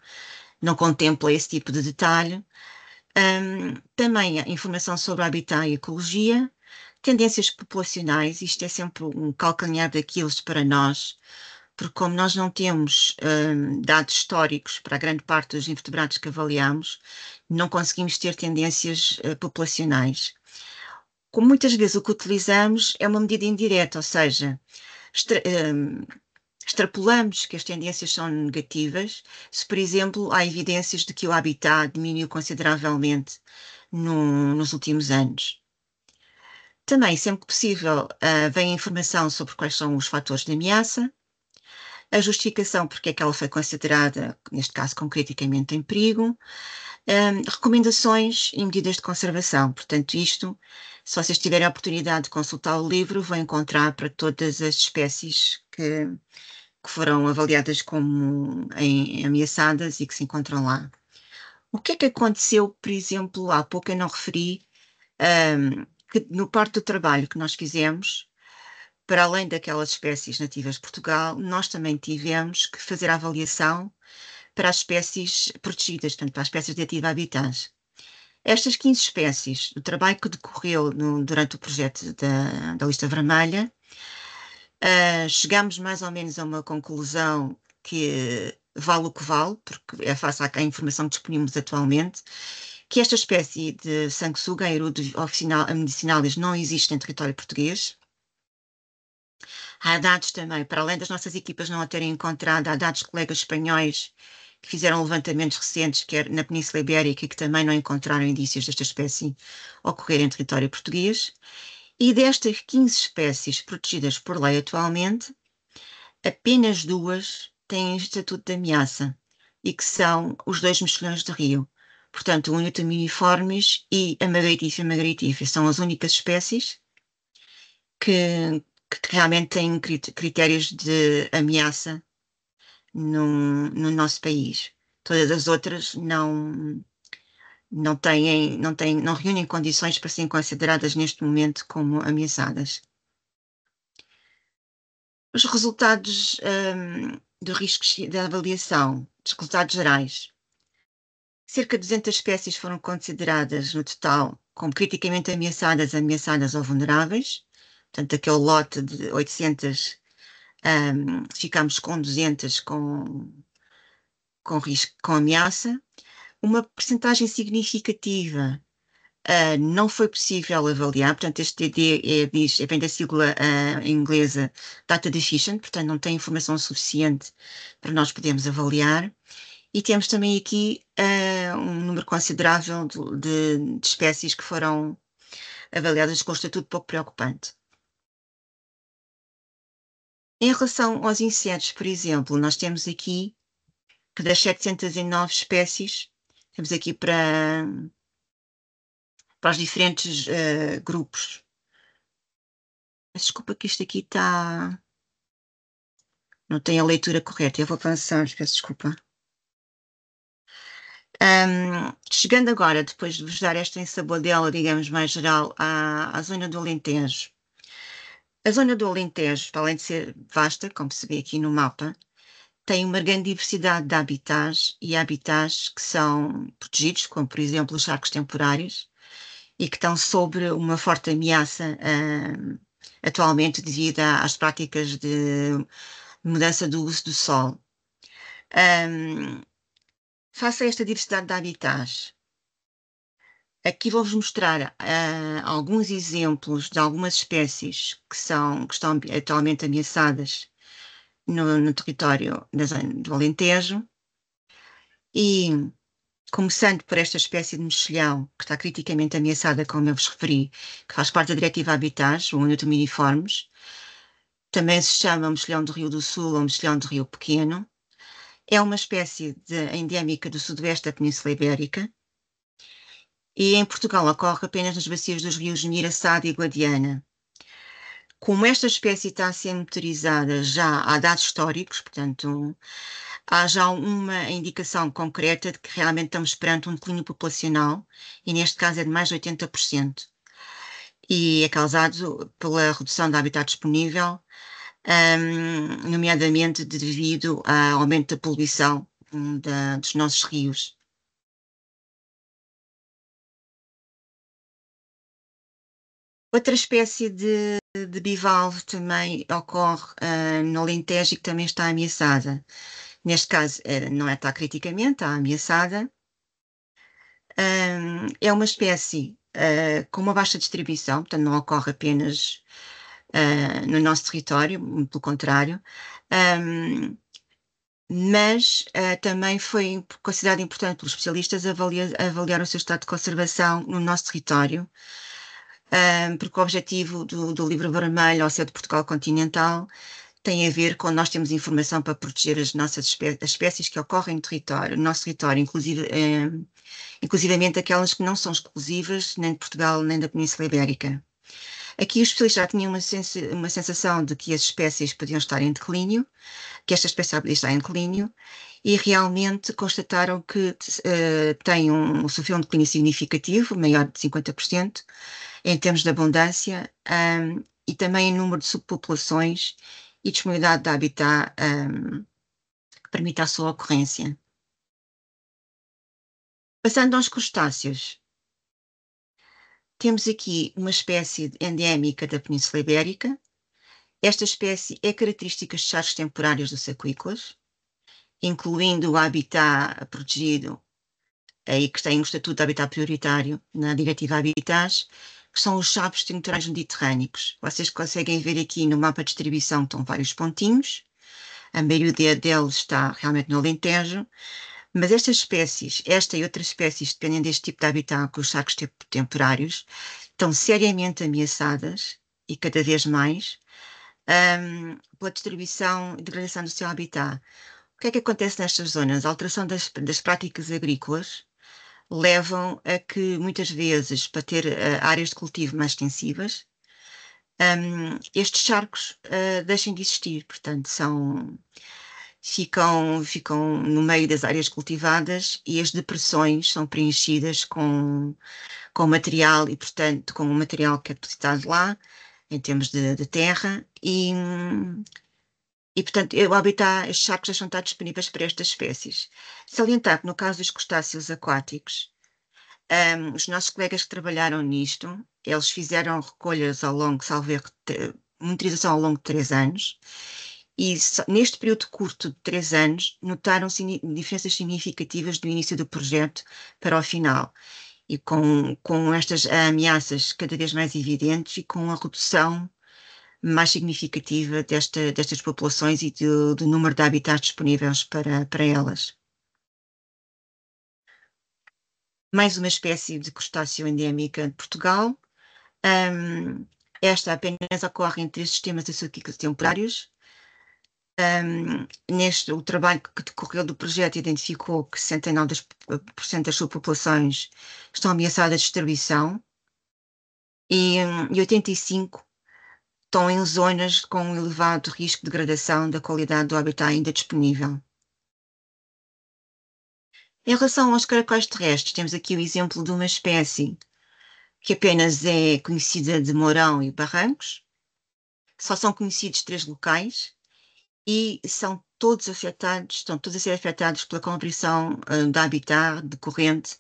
Speaker 2: contempla esse tipo de detalhe. Também há informação sobre habitat e ecologia, tendências populacionais. Isto é sempre um calcanhar daqueles para nós, porque como nós não temos dados históricos para a grande parte dos invertebrados que avaliamos, não conseguimos ter tendências populacionais. Como muitas vezes o que utilizamos é uma medida indireta, ou seja, extrapolamos que as tendências são negativas se, por exemplo, há evidências de que o habitat diminuiu consideravelmente nos últimos anos. Também, sempre que possível, vem informação sobre quais são os fatores de ameaça, a justificação porque é que ela foi considerada, neste caso, como criticamente em perigo, recomendações e medidas de conservação. Portanto, isto, se vocês tiverem a oportunidade de consultar o livro, vão encontrar para todas as espécies que foram avaliadas como ameaçadas e que se encontram lá. O que é que aconteceu, por exemplo, há pouco eu não referi, que no parte do trabalho que nós fizemos, para além daquelas espécies nativas de Portugal, nós também tivemos que fazer a avaliação para as espécies protegidas, portanto, para as espécies de ativa habitat. Estas 15 espécies, o trabalho que decorreu durante o projeto da lista vermelha, chegámos mais ou menos a uma conclusão que vale o que vale, porque é face à informação que disponemos atualmente, que esta espécie de sanguessuga, Aerudo medicinalis, não existe em território português. Há dados também, para além das nossas equipas não a terem encontrado, há dados de colegas espanhóis que fizeram levantamentos recentes, quer na Península Ibérica, que também não encontraram indícios desta espécie ocorrer em território português. E destas 15 espécies protegidas por lei atualmente, apenas 2 têm estatuto de ameaça, e que são os 2 mexilhões de rio. Portanto, o Uniformes e a Margaritífera são as únicas espécies que realmente têm critérios de ameaça no nosso país. Todas as outras não reúnem condições para serem consideradas neste momento como ameaçadas. Os resultados do risco da avaliação, os resultados gerais. Cerca de 200 espécies foram consideradas no total como criticamente ameaçadas ou vulneráveis. Portanto, aquele lote de 800, ficámos com 200 com risco, com ameaça. Uma percentagem significativa não foi possível avaliar, portanto, este TD vem da sigla inglesa Data Deficient, portanto, não tem informação suficiente para nós podermos avaliar. E temos também aqui um número considerável de espécies que foram avaliadas com estatuto pouco preocupante. Em relação aos insetos, por exemplo, nós temos aqui que das 709 espécies, temos aqui para os diferentes grupos. Desculpa que isto aqui está... não tem a leitura correta, eu vou avançar, peço desculpa. Chegando agora, depois de vos dar esta ensabadela, digamos, mais geral, à zona do Alentejo. A zona do Alentejo, além de ser vasta, como se vê aqui no mapa, tem uma grande diversidade de habitats e habitats que são protegidos, como por exemplo os charcos temporários, e que estão sob uma forte ameaça atualmente devido às práticas de mudança do uso do solo. Face a esta diversidade de habitats, aqui vou-vos mostrar alguns exemplos de algumas espécies que estão atualmente ameaçadas no território do Alentejo. E, começando por esta espécie de mexilhão, que está criticamente ameaçada, como eu vos referi, que faz parte da Diretiva Habitats, o Uniformes, também se chama mexilhão do Rio do Sul ou mexilhão do Rio Pequeno. É uma espécie endémica do sudoeste da Península Ibérica e em Portugal ocorre apenas nas bacias dos rios Mirassade e Guadiana. Como esta espécie está a ser monitorizada já há dados históricos, portanto, há já uma indicação concreta de que realmente estamos perante um declínio populacional, e neste caso é de mais de 80%. E é causado pela redução do habitat disponível, nomeadamente devido ao aumento da poluição dos nossos rios. Outra espécie de bivalve também ocorre no Alentejo e que também está ameaçada. Neste caso, não está criticamente, está ameaçada. É uma espécie com uma baixa distribuição, portanto não ocorre apenas no nosso território, pelo contrário, mas também foi considerado importante pelos especialistas avaliar o seu estado de conservação no nosso território, porque o objetivo do Livro Vermelho ao ser de Portugal continental tem a ver com nós temos informação para proteger as nossas espécies que ocorrem no nosso território, inclusivamente aquelas que não são exclusivas nem de Portugal nem da Península Ibérica. Aqui os especialistas já tinham uma sensação de que as espécies podiam estar em declínio, que esta espécie podia estar em declínio, e realmente constataram que sofreu um declínio significativo, maior de 50%, em termos de abundância, e também em número de subpopulações e disponibilidade de habitat que permite a sua ocorrência. Passando aos crustáceos, temos aqui uma espécie endémica da Península Ibérica. Esta espécie é característica de charcos temporários dos aquícolas, incluindo o habitat protegido, aí que tem o estatuto de habitat prioritário na Diretiva Habitats, que são os charcos temporários mediterrâneos. Vocês conseguem ver aqui no mapa de distribuição, estão vários pontinhos, a maioria deles está realmente no Alentejo, mas estas espécies, esta e outras espécies, dependendo deste tipo de habitat, com os charcos temporários, estão seriamente ameaçadas, e cada vez mais, pela distribuição e degradação do seu habitat. O que é que acontece nestas zonas? A alteração das práticas agrícolas levam a que, muitas vezes, para ter áreas de cultivo mais extensivas, estes charcos deixem de existir, portanto, ficam no meio das áreas cultivadas e as depressões são preenchidas com material e, portanto, com o material que é depositado lá, em termos de terra, e E, portanto, o habitat, estes sacos já estão disponíveis para estas espécies. Salientar que no caso dos crustáceos aquáticos, os nossos colegas que trabalharam nisto, eles fizeram recolhas ao longo, salvo erro, monitorização ao longo de 3 anos, e neste período curto de 3 anos, notaram diferenças significativas do início do projeto para o final, e com estas ameaças cada vez mais evidentes e com a redução mais significativa destas populações e do número de habitats disponíveis para elas. Mais uma espécie de crustáceo endémica de Portugal. Esta apenas ocorre em 3 sistemas açuquícolas temporários. O trabalho que decorreu do projeto identificou que 69% das subpopulações estão ameaçadas de extinção e 85% estão em zonas com um elevado risco de degradação da qualidade do habitat ainda disponível. Em relação aos caracóis terrestres, temos aqui o exemplo de uma espécie que apenas é conhecida de Mourão e Barrancos. Só são conhecidos 3 locais e estão todos a ser afetados pela conversão do habitat decorrente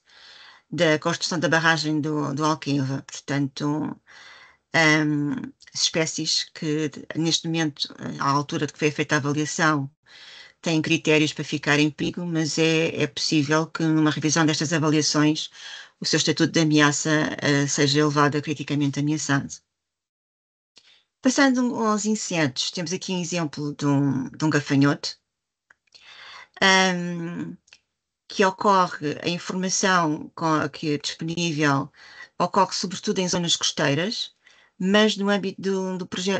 Speaker 2: da construção da barragem do Alqueva. Portanto, espécies que, neste momento, à altura de que foi feita a avaliação, têm critérios para ficar em perigo, mas é possível que numa revisão destas avaliações o seu estatuto de ameaça seja elevado a criticamente ameaçado. Passando aos insetos, temos aqui um exemplo de um gafanhoto, que ocorre, a informação que é disponível ocorre sobretudo em zonas costeiras, mas no âmbito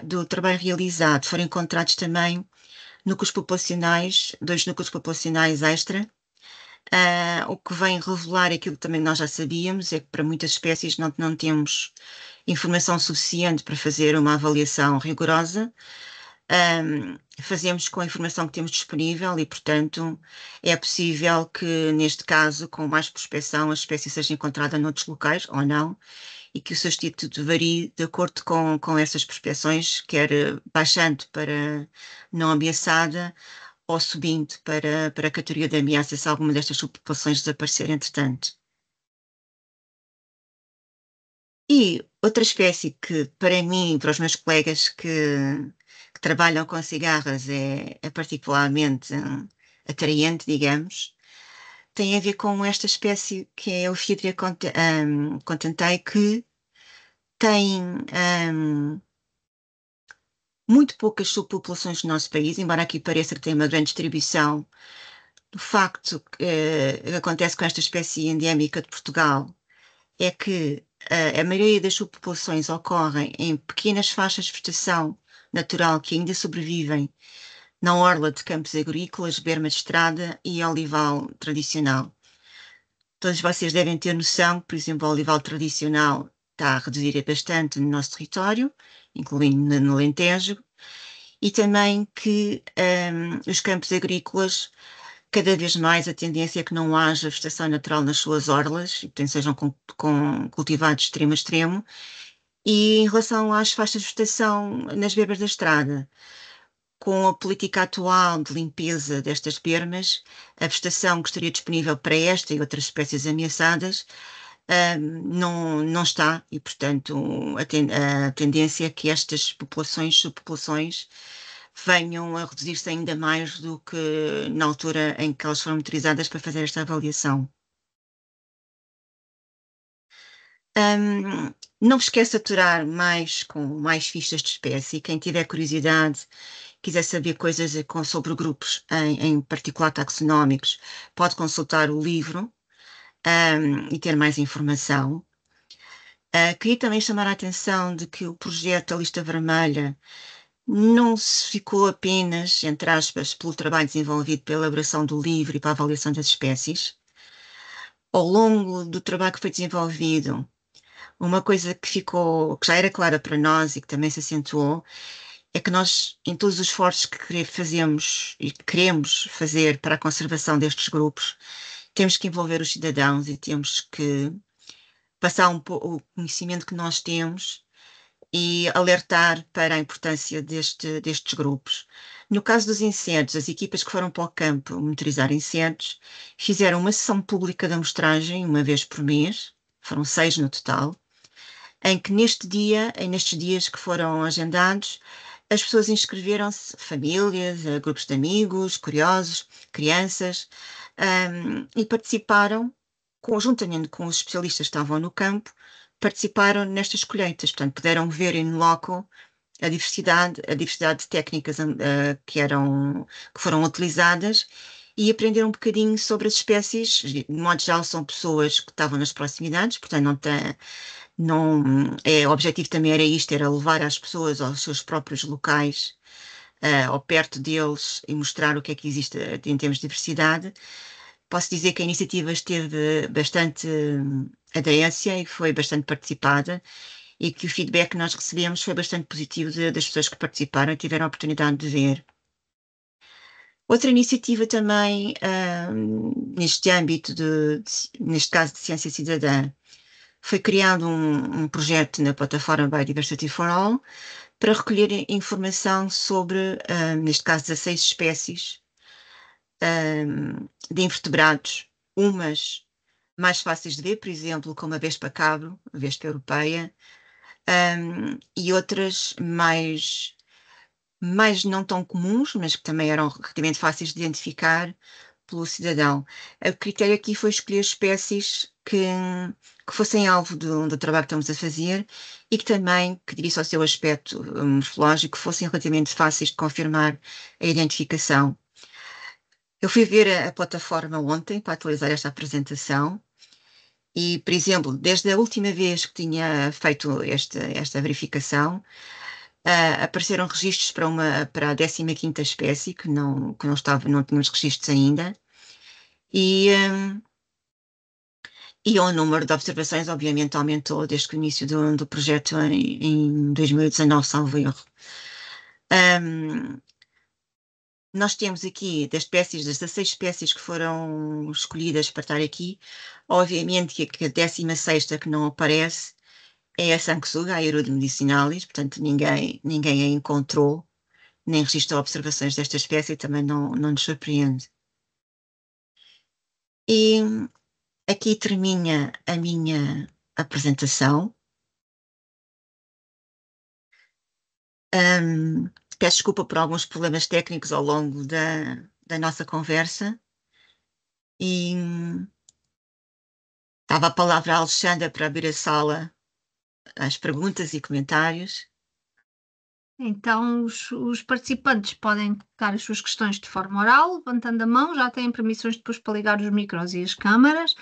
Speaker 2: do trabalho realizado foram encontrados também núcleos populacionais, 2 núcleos populacionais extra, o que vem revelar aquilo que também nós já sabíamos, é que para muitas espécies não temos informação suficiente para fazer uma avaliação rigorosa. Fazemos com a informação que temos disponível e, portanto, é possível que, neste caso, com mais prospecção, a espécie seja encontrada noutros locais ou não, e que o seu estatuto varie de acordo com essas prospecções, quer baixando para não ameaçada ou subindo para a categoria de ameaça se alguma destas subpopulações desaparecer entretanto. E outra espécie que, para mim, para os meus colegas que trabalham com cigarras, é particularmente atraente, digamos, tem a ver com esta espécie que é o Phaedria contentei, que tem muito poucas subpopulações no nosso país, embora aqui pareça que tem uma grande distribuição. O facto que acontece com esta espécie endémica de Portugal é que a maioria das subpopulações ocorrem em pequenas faixas de vegetação natural que ainda sobrevivem na orla de campos agrícolas, berma de estrada e olival tradicional. Todos vocês devem ter noção que, por exemplo, o olival tradicional está a reduzir bastante no nosso território, incluindo no Alentejo, e também que os campos agrícolas, cada vez mais a tendência é que não haja vegetação natural nas suas orlas, e portanto sejam cultivados de extremo a extremo. E em relação às faixas de vegetação nas beiras da estrada, com a política atual de limpeza destas bermas, a vegetação que estaria disponível para esta e outras espécies ameaçadas não está, e portanto a tendência é que estas subpopulações, venham a reduzir-se ainda mais do que na altura em que elas foram autorizadas para fazer esta avaliação. Não vos quero saturar mais com mais fichas de espécie. Quem tiver curiosidade, quiser saber coisas sobre grupos, em particular taxonómicos, pode consultar o livro e ter mais informação. Queria também chamar a atenção de que o projeto da Lista Vermelha não se ficou apenas, entre aspas, pelo trabalho desenvolvido pela elaboração do livro e para a avaliação das espécies. Ao longo do trabalho que foi desenvolvido, uma coisa que já era clara para nós e que também se acentuou, é que nós, em todos os esforços que fazemos e queremos fazer para a conservação destes grupos, temos que envolver os cidadãos e temos que passar o conhecimento que nós temos e alertar para a importância destes grupos. No caso dos incêndios, as equipas que foram para o campo monitorizar incêndios fizeram uma sessão pública de amostragem uma vez por mês, foram 6 no total, em que nestes dias que foram agendados, as pessoas inscreveram-se, famílias, grupos de amigos, curiosos, crianças, e participaram, conjuntamente com os especialistas que estavam no campo, participaram nestas colheitas, portanto, puderam ver in loco a diversidade de técnicas que foram utilizadas e aprender um bocadinho sobre as espécies. De modo geral, são pessoas que estavam nas proximidades, portanto, o objetivo também era isto, era levar as pessoas aos seus próprios locais, ou perto deles, e mostrar o que é que existe em termos de diversidade. Posso dizer que a iniciativa esteve bastante aderência e foi bastante participada, e que o feedback que nós recebemos foi bastante positivo das pessoas que participaram e tiveram a oportunidade de ver. Outra iniciativa também, neste âmbito, neste caso de ciência cidadã, foi criado um projeto na plataforma Biodiversity for All para recolher informação sobre, neste caso, 16 espécies de invertebrados, umas mais fáceis de ver, por exemplo, como a vespa-cabro, a vespa europeia, e outras mais não tão comuns, mas que também eram relativamente fáceis de identificar pelo cidadão. O critério aqui foi escolher espécies que fossem alvo do trabalho que estamos a fazer e que também, que devido ao seu aspecto morfológico, fossem relativamente fáceis de confirmar a identificação. Eu fui ver a plataforma ontem para atualizar esta apresentação e, por exemplo, desde a última vez que tinha feito esta verificação, apareceram registros para a 15ª espécie, que não tínhamos registros ainda, e o número de observações, obviamente, aumentou desde que o início do projeto em 2019, salvo erro. Nós temos aqui das 16 espécies que foram escolhidas para estar aqui, obviamente que a 16ª que não aparece é a sanguessuga, a Aerudo medicinalis, portanto ninguém a encontrou, nem registrou observações desta espécie, também não nos surpreende. E aqui termina a minha apresentação. Peço desculpa por alguns problemas técnicos ao longo da nossa conversa. E dava a palavra à Alexandra para abrir a sala às perguntas e comentários.
Speaker 1: Então, os participantes podem colocar as suas questões de forma oral, levantando a mão, já têm permissões depois para ligar os micros e as câmaras,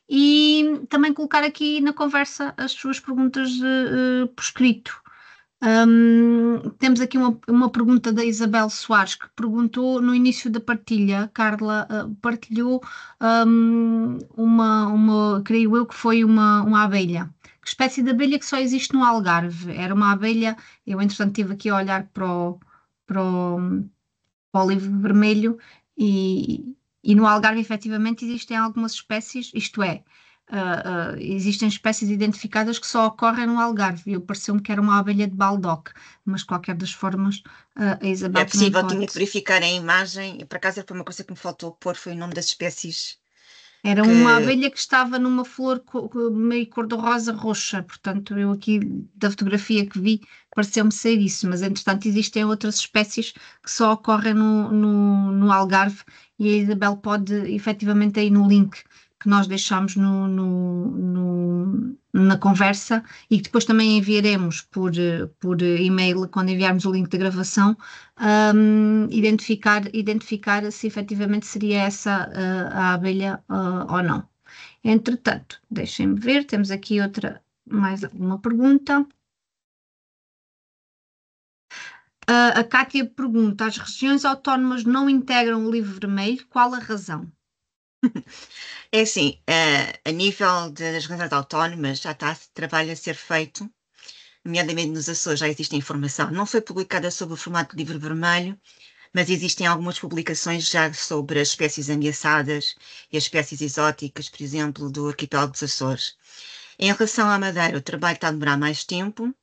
Speaker 1: e também colocar aqui na conversa as suas perguntas por escrito. Temos aqui uma pergunta da Isabel Soares, que perguntou no início da partilha, Carla partilhou creio eu que foi uma abelha. Que espécie de abelha que só existe no Algarve? Era uma abelha, eu entretanto estive aqui a olhar para o livro vermelho e no Algarve efetivamente existem algumas espécies, isto é, existem espécies identificadas que só ocorrem no Algarve. E pareceu-me que era uma abelha de baldock, mas de qualquer das formas, a Isabel
Speaker 2: É possível,
Speaker 1: também
Speaker 2: tinha que verificar a imagem, e por acaso foi uma coisa que me faltou pôr, foi o nome das espécies.
Speaker 1: Era uma abelha que estava numa flor meio cor-de-rosa roxa, portanto, eu aqui da fotografia que vi pareceu-me ser isso, mas entretanto existem outras espécies que só ocorrem no Algarve e a Isabel pode efetivamente aí no link que nós deixamos na conversa e que depois também enviaremos por e-mail quando enviarmos o link da gravação, identificar se efetivamente seria essa a abelha ou não. Entretanto, deixem-me ver, temos aqui mais uma pergunta. A Cátia pergunta: as regiões autónomas não integram o livro vermelho, qual a razão?
Speaker 2: É assim, a nível das regiões autónomas já está trabalho a ser feito, nomeadamente nos Açores já existe informação, não foi publicada sob o formato de livro vermelho, mas existem algumas publicações já sobre as espécies ameaçadas e as espécies exóticas, por exemplo, do arquipélago dos Açores. Em relação à Madeira, o trabalho está a demorar mais tempo,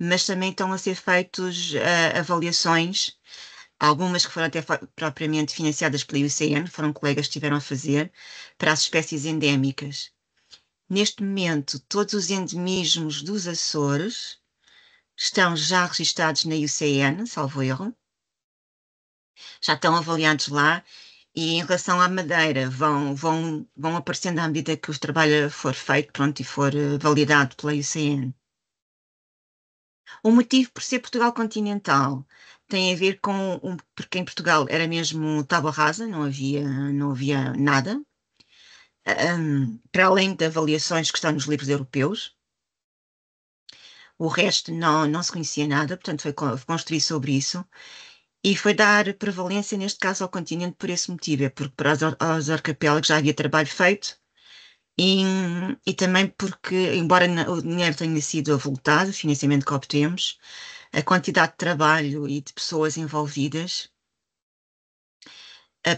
Speaker 2: mas também estão a ser feitos avaliações, algumas que foram até propriamente financiadas pela IUCN, foram colegas que estiveram a fazer, para as espécies endémicas. Neste momento, todos os endemismos dos Açores estão já registados na IUCN, salvo erro, já estão avaliados lá, e em relação à Madeira, vão aparecendo à medida que o trabalho for feito, pronto, e for validado pela IUCN. O motivo por ser Portugal continental tem a ver com, porque em Portugal era mesmo tábua rasa, não havia nada, para além de avaliações que estão nos livros europeus. O resto não se conhecia nada, portanto foi construir sobre isso. E foi dar prevalência, neste caso, ao continente por esse motivo, é porque para os arquipélagos já havia trabalho feito e também porque, embora o dinheiro tenha sido avultado, o financiamento que obtemos, a quantidade de trabalho e de pessoas envolvidas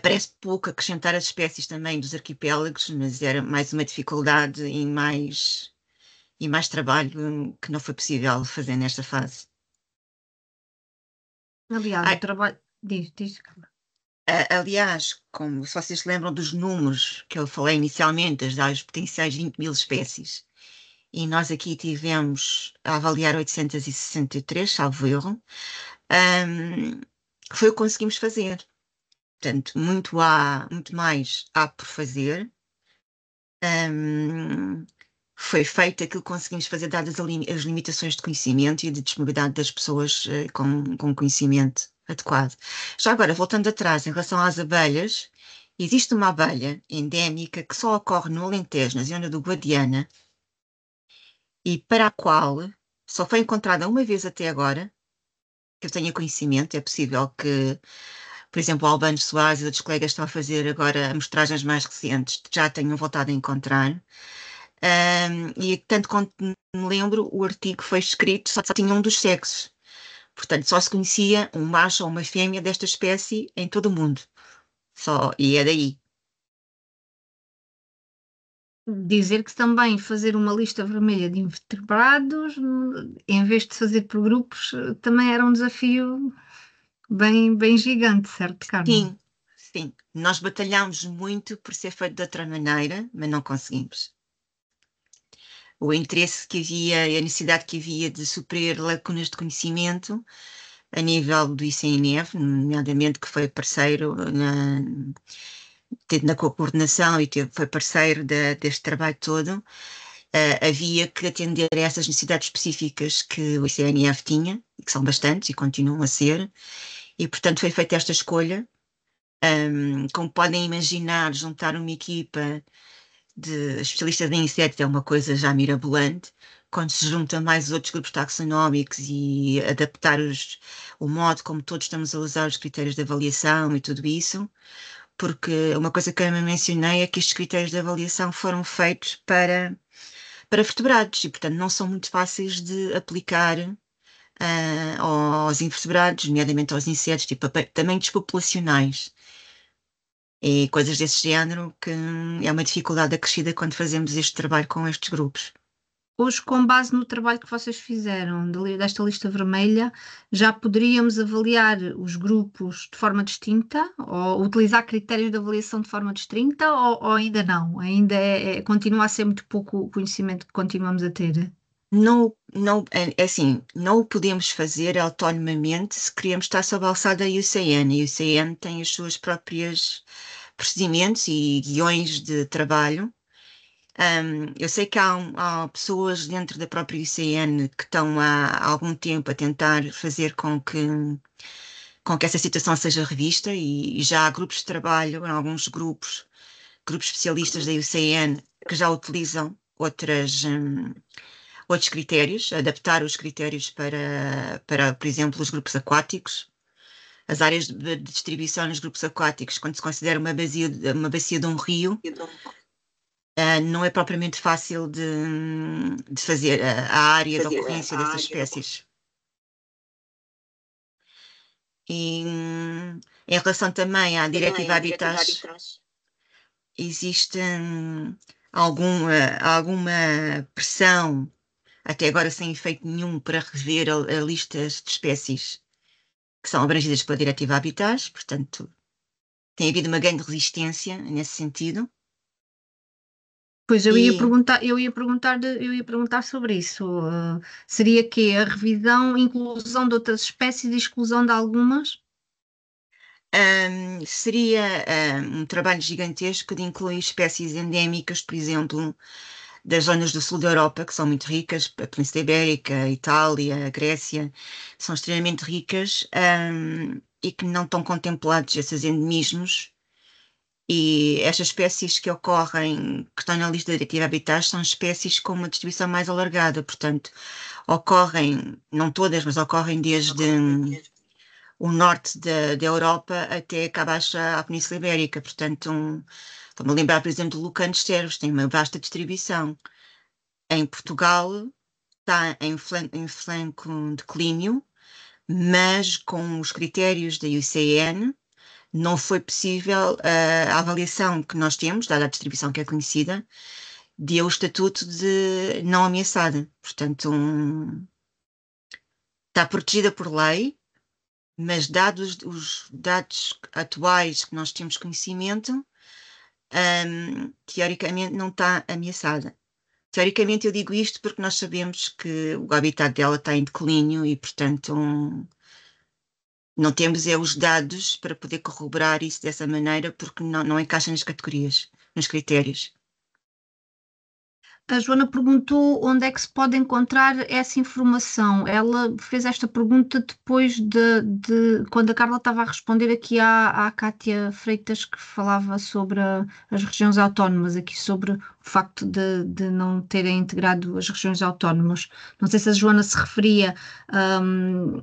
Speaker 2: parece pouco acrescentar as espécies também dos arquipélagos, mas era mais uma dificuldade e mais trabalho que não foi possível fazer nesta fase.
Speaker 1: Aliás, o trabalho. Diz.
Speaker 2: Aliás, como se vocês se lembram dos números que eu falei inicialmente, das potenciais 20.000 espécies, e nós aqui tivemos a avaliar 863, salvo erro, foi o que conseguimos fazer. Portanto, muito mais há por fazer. Foi feito aquilo que conseguimos fazer, dadas as limitações de conhecimento e de disponibilidade das pessoas com conhecimento adequado. Já agora, voltando atrás, em relação às abelhas, existe uma abelha endémica que só ocorre no Alentejo, na zona do Guadiana, e para a qual só foi encontrada uma vez até agora, que eu tenha conhecimento. É possível que, por exemplo, o Albano Soares e outros colegas estão a fazer agora amostragens mais recentes, já tenham voltado a encontrar. E tanto quanto me lembro, o artigo foi escrito, só tinha um dos sexos. Portanto, só se conhecia um macho ou uma fêmea desta espécie em todo o mundo. E é daí.
Speaker 1: Dizer que também fazer uma lista vermelha de invertebrados, em vez de fazer por grupos, também era um desafio bem gigante, certo, Carmen?
Speaker 2: Sim. Nós batalhámos muito por ser feito de outra maneira, mas não conseguimos. O interesse que havia e a necessidade que havia de suprir lacunas de conhecimento a nível do ICNF, nomeadamente que foi parceiro na coordenação e foi parceiro deste trabalho todo, havia que atender a essas necessidades específicas que o ICNF tinha, que são bastantes e continuam a ser, e portanto foi feita esta escolha. Como podem imaginar, juntar uma equipa de especialistas em insetos é uma coisa já mirabolante. Quando se junta mais outros grupos taxonómicos e adaptar o modo como todos estamos a usar os critérios de avaliação e tudo isso, porque uma coisa que eu mencionei é que estes critérios de avaliação foram feitos para vertebrados e, portanto, não são muito fáceis de aplicar aos invertebrados, nomeadamente aos insetos, tipo tamanhos populacionais e coisas desse género, que é uma dificuldade acrescida quando fazemos este trabalho com estes grupos.
Speaker 1: Hoje, com base no trabalho que vocês fizeram desta lista vermelha, já poderíamos avaliar os grupos de forma distinta ou utilizar critérios de avaliação de forma distinta ou ainda não? Ainda continua a ser muito pouco o conhecimento que continuamos a ter?
Speaker 2: É assim, não o podemos fazer autonomamente se queremos estar sob a alçada da IUCN. A IUCN tem os seus próprios procedimentos e guiões de trabalho. Eu sei que há pessoas dentro da própria IUCN que estão há algum tempo a tentar fazer com que essa situação seja revista e já há grupos de trabalho, alguns grupos especialistas da IUCN que já utilizam outros critérios, adaptar os critérios para, por exemplo, os grupos aquáticos. As áreas de distribuição nos grupos aquáticos, quando se considera uma bacia de um rio, não é propriamente fácil de fazer a área de ocorrência dessas espécies. E em relação também à Diretiva Habitats, existe alguma pressão até agora sem efeito nenhum para rever a listas de espécies que são abrangidas pela Diretiva Habitats, portanto, tem havido uma grande resistência nesse sentido.
Speaker 1: Pois
Speaker 2: E
Speaker 1: eu ia perguntar sobre isso. Seria que a revisão, inclusão de outras espécies e exclusão de algumas?
Speaker 2: seria um trabalho gigantesco de incluir espécies endémicas, por exemplo, das zonas do sul da Europa, que são muito ricas, a Península Ibérica, a Itália, a Grécia, são extremamente ricas, e que não estão contemplados esses endemismos. E estas espécies que ocorrem, que estão na lista da Diretiva Habitats, são espécies com uma distribuição mais alargada, portanto, ocorrem, não todas, mas ocorrem desde o norte da Europa até cá abaixo à Península Ibérica. Portanto, estou-me a lembrar, por exemplo, do Lucanos cervos, tem uma vasta distribuição. Em Portugal está em franco declínio, mas com os critérios da IUCN não foi possível a avaliação que nós temos, dada a distribuição que é conhecida, deu o estatuto de não ameaçada. Portanto, está protegida por lei, mas dados os dados atuais que nós temos conhecimento, teoricamente não está ameaçada. Teoricamente eu digo isto porque nós sabemos que o habitat dela está em declínio e, portanto, não temos os dados para poder corroborar isso dessa maneira porque não encaixa nas categorias, nos critérios.
Speaker 1: A Joana perguntou onde é que se pode encontrar essa informação. Ela fez esta pergunta depois quando a Carla estava a responder aqui à Cátia Freitas, que falava sobre as regiões autónomas, aqui sobre o facto de não terem integrado as regiões autónomas. Não sei se a Joana se referia,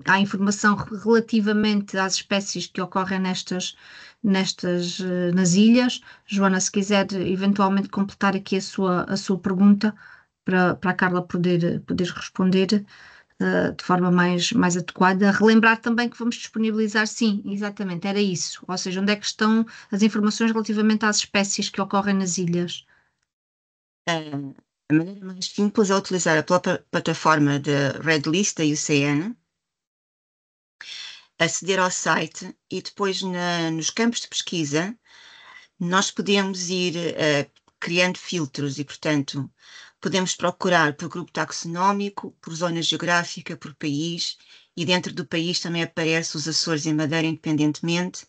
Speaker 1: à informação relativamente às espécies que ocorrem nas ilhas. Joana, se quiser eventualmente completar aqui a sua pergunta para a Carla poder responder de forma mais adequada. Relembrar também que vamos disponibilizar, sim, exatamente, era isso. Ou seja, onde é que estão as informações relativamente às espécies que ocorrem nas ilhas?
Speaker 2: A maneira mais simples é utilizar a própria plataforma de Red List da IUCN, aceder ao site e depois nos campos de pesquisa nós podemos ir criando filtros e, portanto, podemos procurar por grupo taxonómico, por zona geográfica, por país, e dentro do país também aparece os Açores e Madeira independentemente,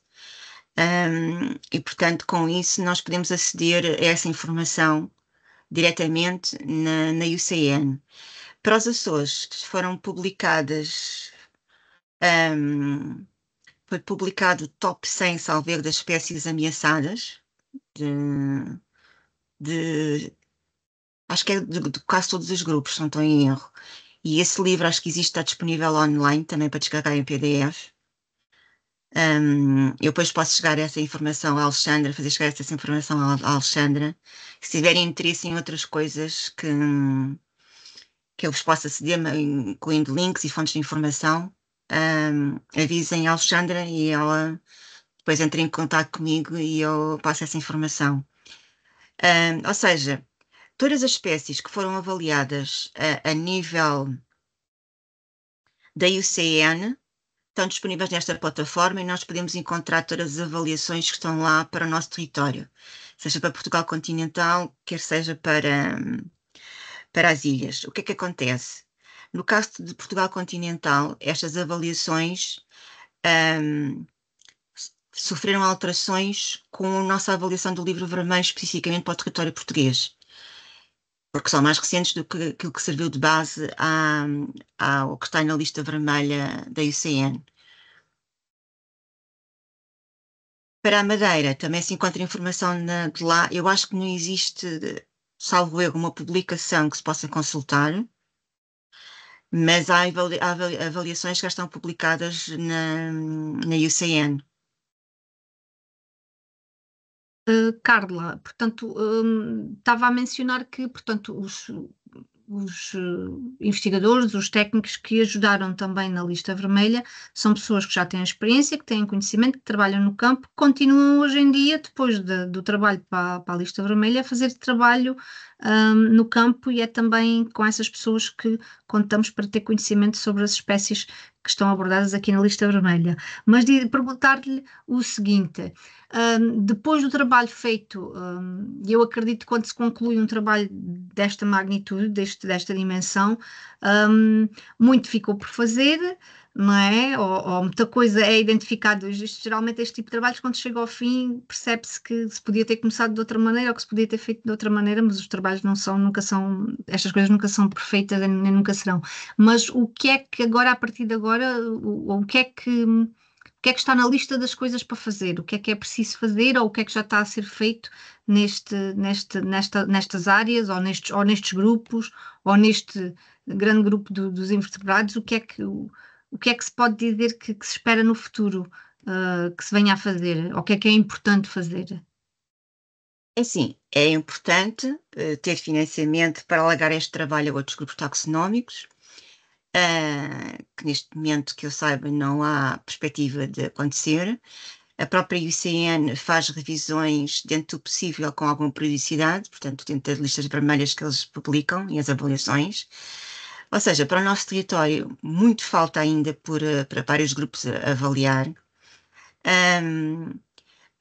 Speaker 2: e, portanto, com isso nós podemos aceder a essa informação diretamente na IUCN. Para os Açores, foram publicadas, foi publicado o top 100, salvo erro, das espécies ameaçadas, acho que é de quase todos os grupos, se não estou em erro. E esse livro acho que existe, está disponível online também para descarregar em PDF. Eu depois posso chegar essa informação à Alexandra, fazer chegar essa informação à Alexandra. Se tiverem interesse em outras coisas que eu vos possa ceder, incluindo links e fontes de informação, avisem a Alexandra e ela depois entra em contato comigo e eu passo essa informação. Ou seja, todas as espécies que foram avaliadas a nível da IUCN estão disponíveis nesta plataforma e nós podemos encontrar todas as avaliações que estão lá para o nosso território, seja para Portugal continental, quer seja para as ilhas. O que é que acontece? No caso de Portugal continental, estas avaliações sofreram alterações com a nossa avaliação do livro vermelho especificamente para o território português, porque são mais recentes do que aquilo que serviu de base ao que está na lista vermelha da IUCN. Para a Madeira também se encontra informação de lá. Eu acho que não existe, salvo erro, uma publicação que se possa consultar, mas há avaliações que já estão publicadas na IUCN.
Speaker 1: Carla, portanto, estava a mencionar que, portanto, os investigadores, os técnicos que ajudaram também na lista vermelha, são pessoas que já têm experiência, que têm conhecimento, que trabalham no campo, continuam hoje em dia, depois do trabalho para a lista vermelha, a fazer trabalho no campo, e é também com essas pessoas que contamos para ter conhecimento sobre as espécies que estão abordadas aqui na lista vermelha. Mas perguntar-lhe o seguinte: depois do trabalho feito, eu acredito que quando se conclui um trabalho desta magnitude, desta dimensão, muito ficou por fazer, não é? Ou muita coisa é identificada. Geralmente este tipo de trabalhos, quando chega ao fim, percebe-se que se podia ter começado de outra maneira ou que se podia ter feito de outra maneira, mas os trabalhos nunca são, estas coisas nunca são perfeitas, nem nunca serão. Mas o que é que agora, a partir de agora, o que é que está na lista das coisas para fazer? O que é preciso fazer, ou o que é que já está a ser feito nestas áreas, ou nestes grupos, ou neste grande grupo dos invertebrados? O que é que se pode dizer que se espera no futuro, que se venha a fazer? Ou o que é importante fazer?
Speaker 2: É assim, é importante ter financiamento para alargar este trabalho a outros grupos taxonómicos, que neste momento, que eu saiba, não há perspectiva de acontecer. A própria IUCN faz revisões dentro do possível com alguma periodicidade, portanto, dentro das listas vermelhas que eles publicam e as avaliações. Ou seja, para o nosso território, muito falta ainda para vários grupos avaliar.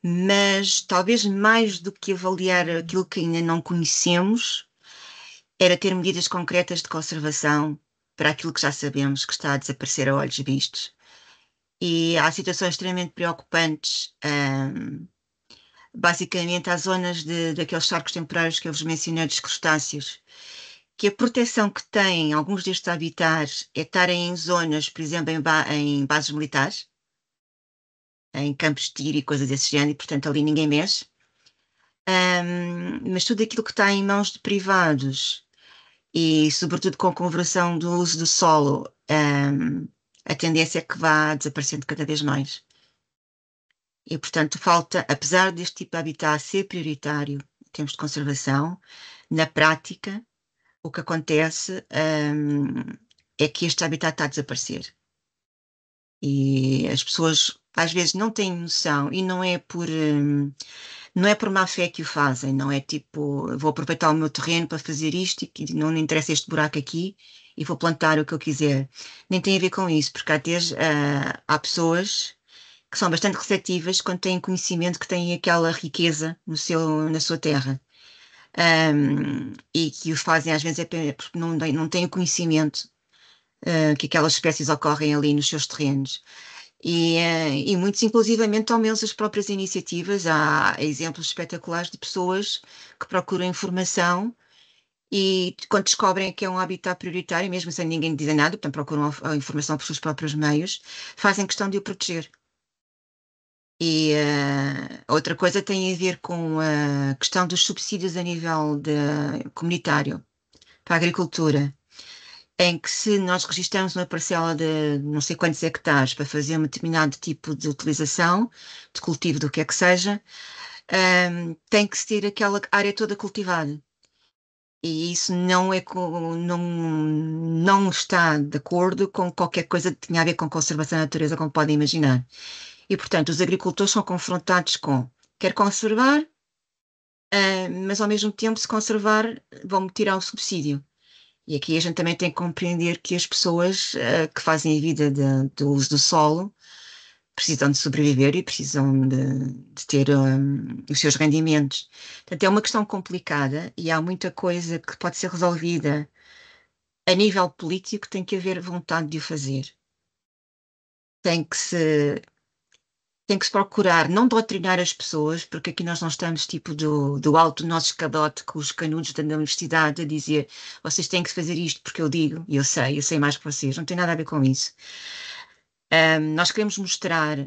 Speaker 2: Mas talvez mais do que avaliar aquilo que ainda não conhecemos, era ter medidas concretas de conservação para aquilo que já sabemos que está a desaparecer a olhos vistos. E há situações extremamente preocupantes. Basicamente, há zonas daqueles charcos temporários que eu vos mencionei dos crustáceos, que a proteção que têm alguns destes habitats é estarem em zonas, por exemplo, em bases militares, em campos de tiro e coisas desse género, e portanto ali ninguém mexe. Mas tudo aquilo que está em mãos de privados e sobretudo com a conversão do uso do solo, a tendência é que vá desaparecendo cada vez mais. E portanto falta, apesar deste tipo de habitat ser prioritário em termos de conservação, na prática o que acontece é que este habitat está a desaparecer. E as pessoas às vezes não têm noção, e não é por má fé que o fazem, não é tipo, vou aproveitar o meu terreno para fazer isto e não me interessa este buraco aqui e vou plantar o que eu quiser. Nem tem a ver com isso, porque há pessoas que são bastante receptivas quando têm conhecimento que têm aquela riqueza na sua terra. E que o fazem às vezes porque não têm o conhecimento que aquelas espécies ocorrem ali nos seus terrenos. E muitos, inclusivamente, tomam eles as próprias iniciativas. Há exemplos espetaculares de pessoas que procuram informação e, quando descobrem que é um habitat prioritário, mesmo sem ninguém dizer nada, portanto, procuram a informação por seus próprios meios, fazem questão de o proteger. E outra coisa tem a ver com a questão dos subsídios a nível comunitário para a agricultura, em que se nós registramos uma parcela de não sei quantos hectares para fazer um determinado tipo de utilização, de cultivo do que é que seja, tem que se ter aquela área toda cultivada. E isso não está de acordo com qualquer coisa que tenha a ver com conservação da natureza, como podem imaginar. E, portanto, os agricultores são confrontados com quer conservar, mas ao mesmo tempo, se conservar, vão-me tirar o subsídio. E aqui a gente também tem que compreender que as pessoas que fazem a vida do uso do solo precisam de sobreviver e precisam de ter os seus rendimentos. Portanto, é uma questão complicada e há muita coisa que pode ser resolvida a nível político, tem que haver vontade de o fazer. Tem que se procurar não doutrinar as pessoas, porque aqui nós não estamos tipo do alto do nosso escadote com os canudos da universidade a dizer vocês têm que fazer isto porque eu digo, e eu sei mais que vocês, não tem nada a ver com isso. Nós queremos mostrar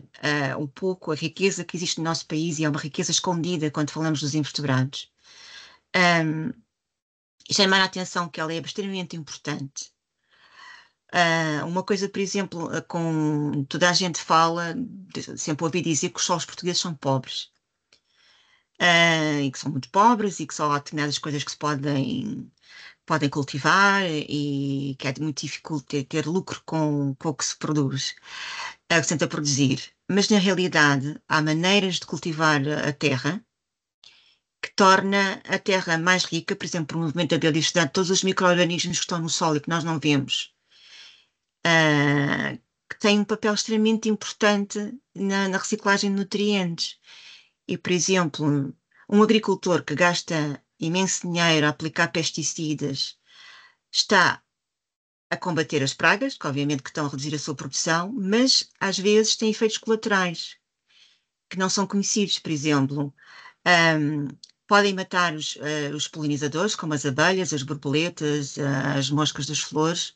Speaker 2: um pouco a riqueza que existe no nosso país, e é uma riqueza escondida quando falamos dos invertebrados. E chamar a atenção que ela é extremamente importante. Uma coisa, por exemplo, com toda a gente fala, sempre ouvi dizer que os portugueses são pobres. E que são muito pobres e que só há determinadas coisas que se podem cultivar e que é muito difícil ter lucro com o que se produz, que se tenta produzir. Mas, na realidade, há maneiras de cultivar a terra que torna a Terra mais rica, por exemplo, por um movimento da biodiversidade, todos os micro-organismos que estão no solo e que nós não vemos, que têm um papel extremamente importante na reciclagem de nutrientes. E, por exemplo, um agricultor que gasta imenso dinheiro a aplicar pesticidas está a combater as pragas, que obviamente que estão a reduzir a sua produção, mas às vezes tem efeitos colaterais que não são conhecidos. Por exemplo, podem matar os polinizadores, como as abelhas, as borboletas, as moscas das flores.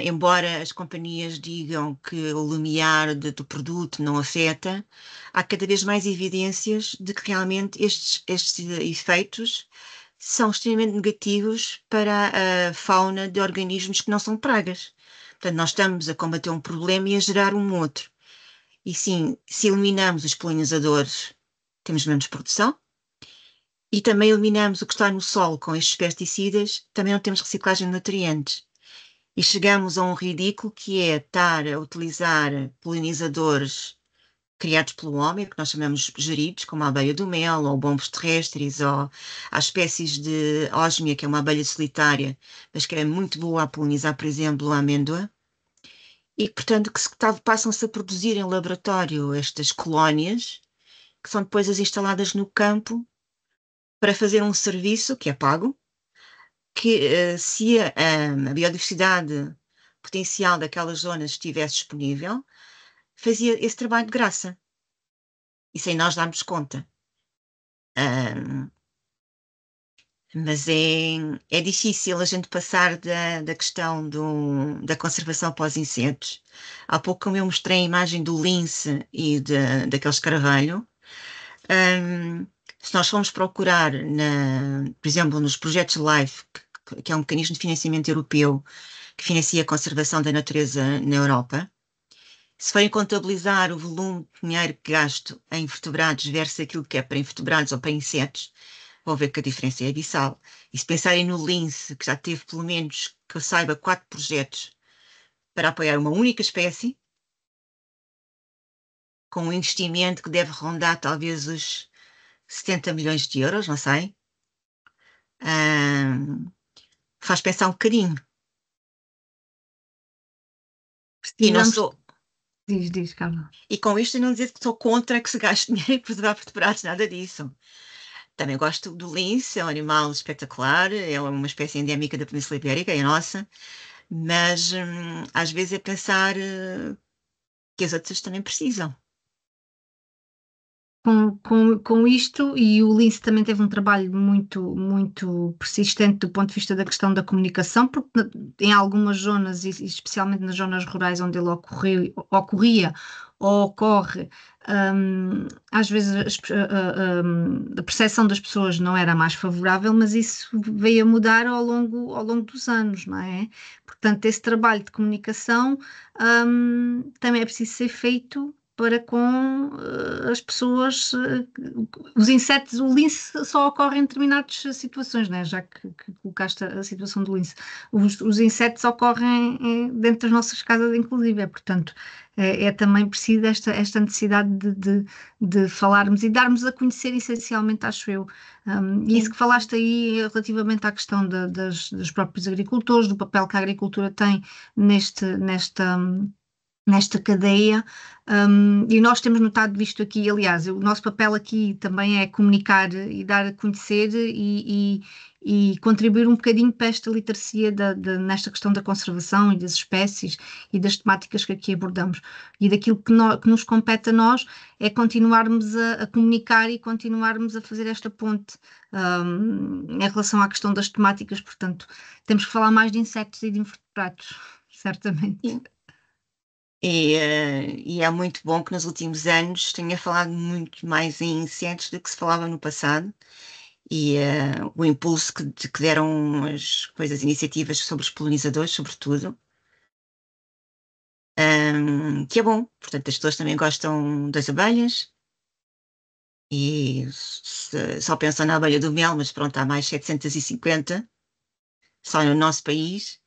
Speaker 2: Embora as companhias digam que o limiar do produto não afeta, há cada vez mais evidências de que realmente estes efeitos são extremamente negativos para a fauna de organismos que não são pragas. Portanto, nós estamos a combater um problema e a gerar um outro. E sim, se eliminamos os polinizadores, temos menos produção. E também eliminamos o que está no solo com estes pesticidas, também não temos reciclagem de nutrientes. E chegamos a um ridículo que é estar a utilizar polinizadores criados pelo homem, que nós chamamos geridos, como a abelha do mel, ou bombos terrestres, ou as espécies de ósmia, que é uma abelha solitária, mas que é muito boa a polinizar, por exemplo, a amêndoa. E, portanto, passam-se a produzir em laboratório estas colónias, que são depois as instaladas no campo para fazer um serviço que é pago, que se a biodiversidade potencial daquelas zonas estivesse disponível, fazia esse trabalho de graça. E sem nós darmos conta. Mas é difícil a gente passar da questão da conservação pós insetos. Há pouco, como eu mostrei a imagem do lince e daquele escaravelho, se nós formos procurar, por exemplo, nos projetos LIFE, que é um mecanismo de financiamento europeu que financia a conservação da natureza na Europa, se forem contabilizar o volume de dinheiro que gasto em vertebrados versus aquilo que é para invertebrados ou para insetos, vão ver que a diferença é abissal. E se pensarem no lince, que já teve pelo menos, que eu saiba, 4 projetos para apoiar uma única espécie, com um investimento que deve rondar talvez os 70 milhões de euros, não sei, faz pensar um bocadinho. E não sou...
Speaker 1: Diz, Carla.
Speaker 2: E com isto eu não dizer que sou contra que se gaste dinheiro em preservar vertebrados, nada disso. Também gosto do lince, é um animal espetacular, é uma espécie endémica da Península Ibérica, é a nossa, mas às vezes é pensar que as outras também precisam.
Speaker 1: Com isto, e o Lince também teve um trabalho muito persistente do ponto de vista da questão da comunicação, porque em algumas zonas, e especialmente nas zonas rurais onde ele ocorria ou ocorre, às vezes a percepção das pessoas não era mais favorável, mas isso veio a mudar ao longo dos anos, não é? Portanto, esse trabalho de comunicação, também é preciso ser feito para com as pessoas, os insetos, o lince só ocorre em determinadas situações, né? Já que colocaste a situação do lince. Os insetos ocorrem dentro das nossas casas, inclusive, portanto, é também preciso esta necessidade de falarmos e darmos a conhecer, essencialmente, acho eu. E isso que falaste aí relativamente à questão dos próprios agricultores, do papel que a agricultura tem nesta cadeia, e nós temos notado isto aqui, aliás, o nosso papel aqui também é comunicar e dar a conhecer e contribuir um bocadinho para esta literacia nesta questão da conservação e das espécies e das temáticas que aqui abordamos. E daquilo que nos compete a nós é continuarmos a comunicar e continuarmos a fazer esta ponte em relação à questão das temáticas, portanto, temos que falar mais de insetos e de invertebrados, certamente.
Speaker 2: Sim. E é muito bom que nos últimos anos tenha falado muito mais em insetos do que se falava no passado, e o impulso que deram as coisas, iniciativas sobre os polinizadores, sobretudo, que é bom. Portanto, as pessoas também gostam das abelhas e só pensam na abelha do mel, mas pronto, há mais 750 só no nosso país.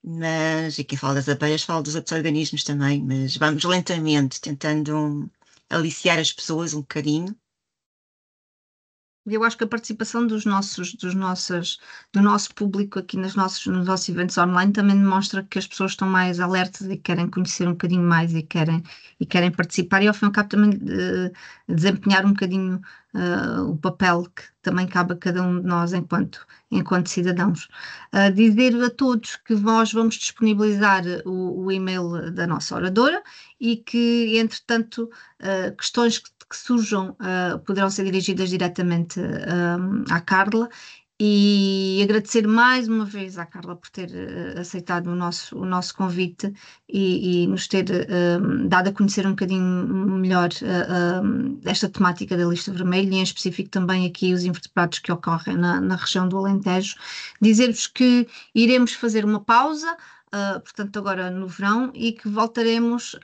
Speaker 2: Mas, e quem fala das abelhas fala dos outros organismos também, mas vamos lentamente tentando aliciar as pessoas um bocadinho
Speaker 1: Eu acho que a participação do nosso público aqui nos nossos eventos online também demonstra que as pessoas estão mais alertas e querem conhecer um bocadinho mais e querem participar e ao fim e ao cabo também desempenhar um bocadinho o papel que também cabe a cada um de nós enquanto cidadãos. Dizer a todos que nós vamos disponibilizar o e-mail da nossa oradora e que, entretanto, questões que surjam poderão ser dirigidas diretamente à Carla e agradecer mais uma vez à Carla por ter aceitado o nosso convite e nos ter dado a conhecer um bocadinho melhor esta temática da lista vermelha e em específico também aqui os invertebrados que ocorrem na região do Alentejo. Dizer-vos que iremos fazer uma pausa, portanto agora no verão, e que voltaremos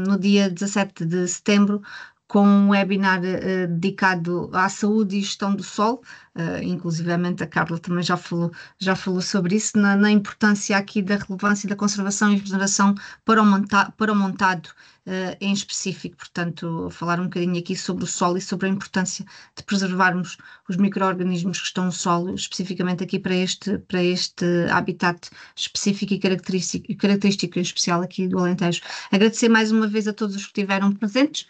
Speaker 1: no dia 17 de setembro com um webinar dedicado à saúde e gestão do solo, inclusivamente a Carla também já falou sobre isso, na importância aqui da relevância da conservação e regeneração para o montado em específico, portanto falar um bocadinho aqui sobre o solo e sobre a importância de preservarmos os micro-organismos que estão no solo, especificamente aqui para este habitat específico e característico especial aqui do Alentejo. Agradecer mais uma vez a todos os que estiveram presentes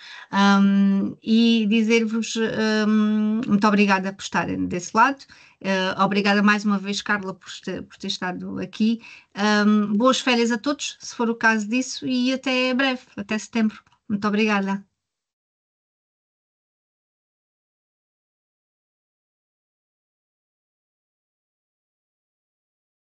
Speaker 1: e dizer-vos muito obrigada por estarem desse lado. Obrigada mais uma vez, Carla, por ter estado aqui. Boas férias a todos, se for o caso disso, e até breve, até setembro. Muito obrigada.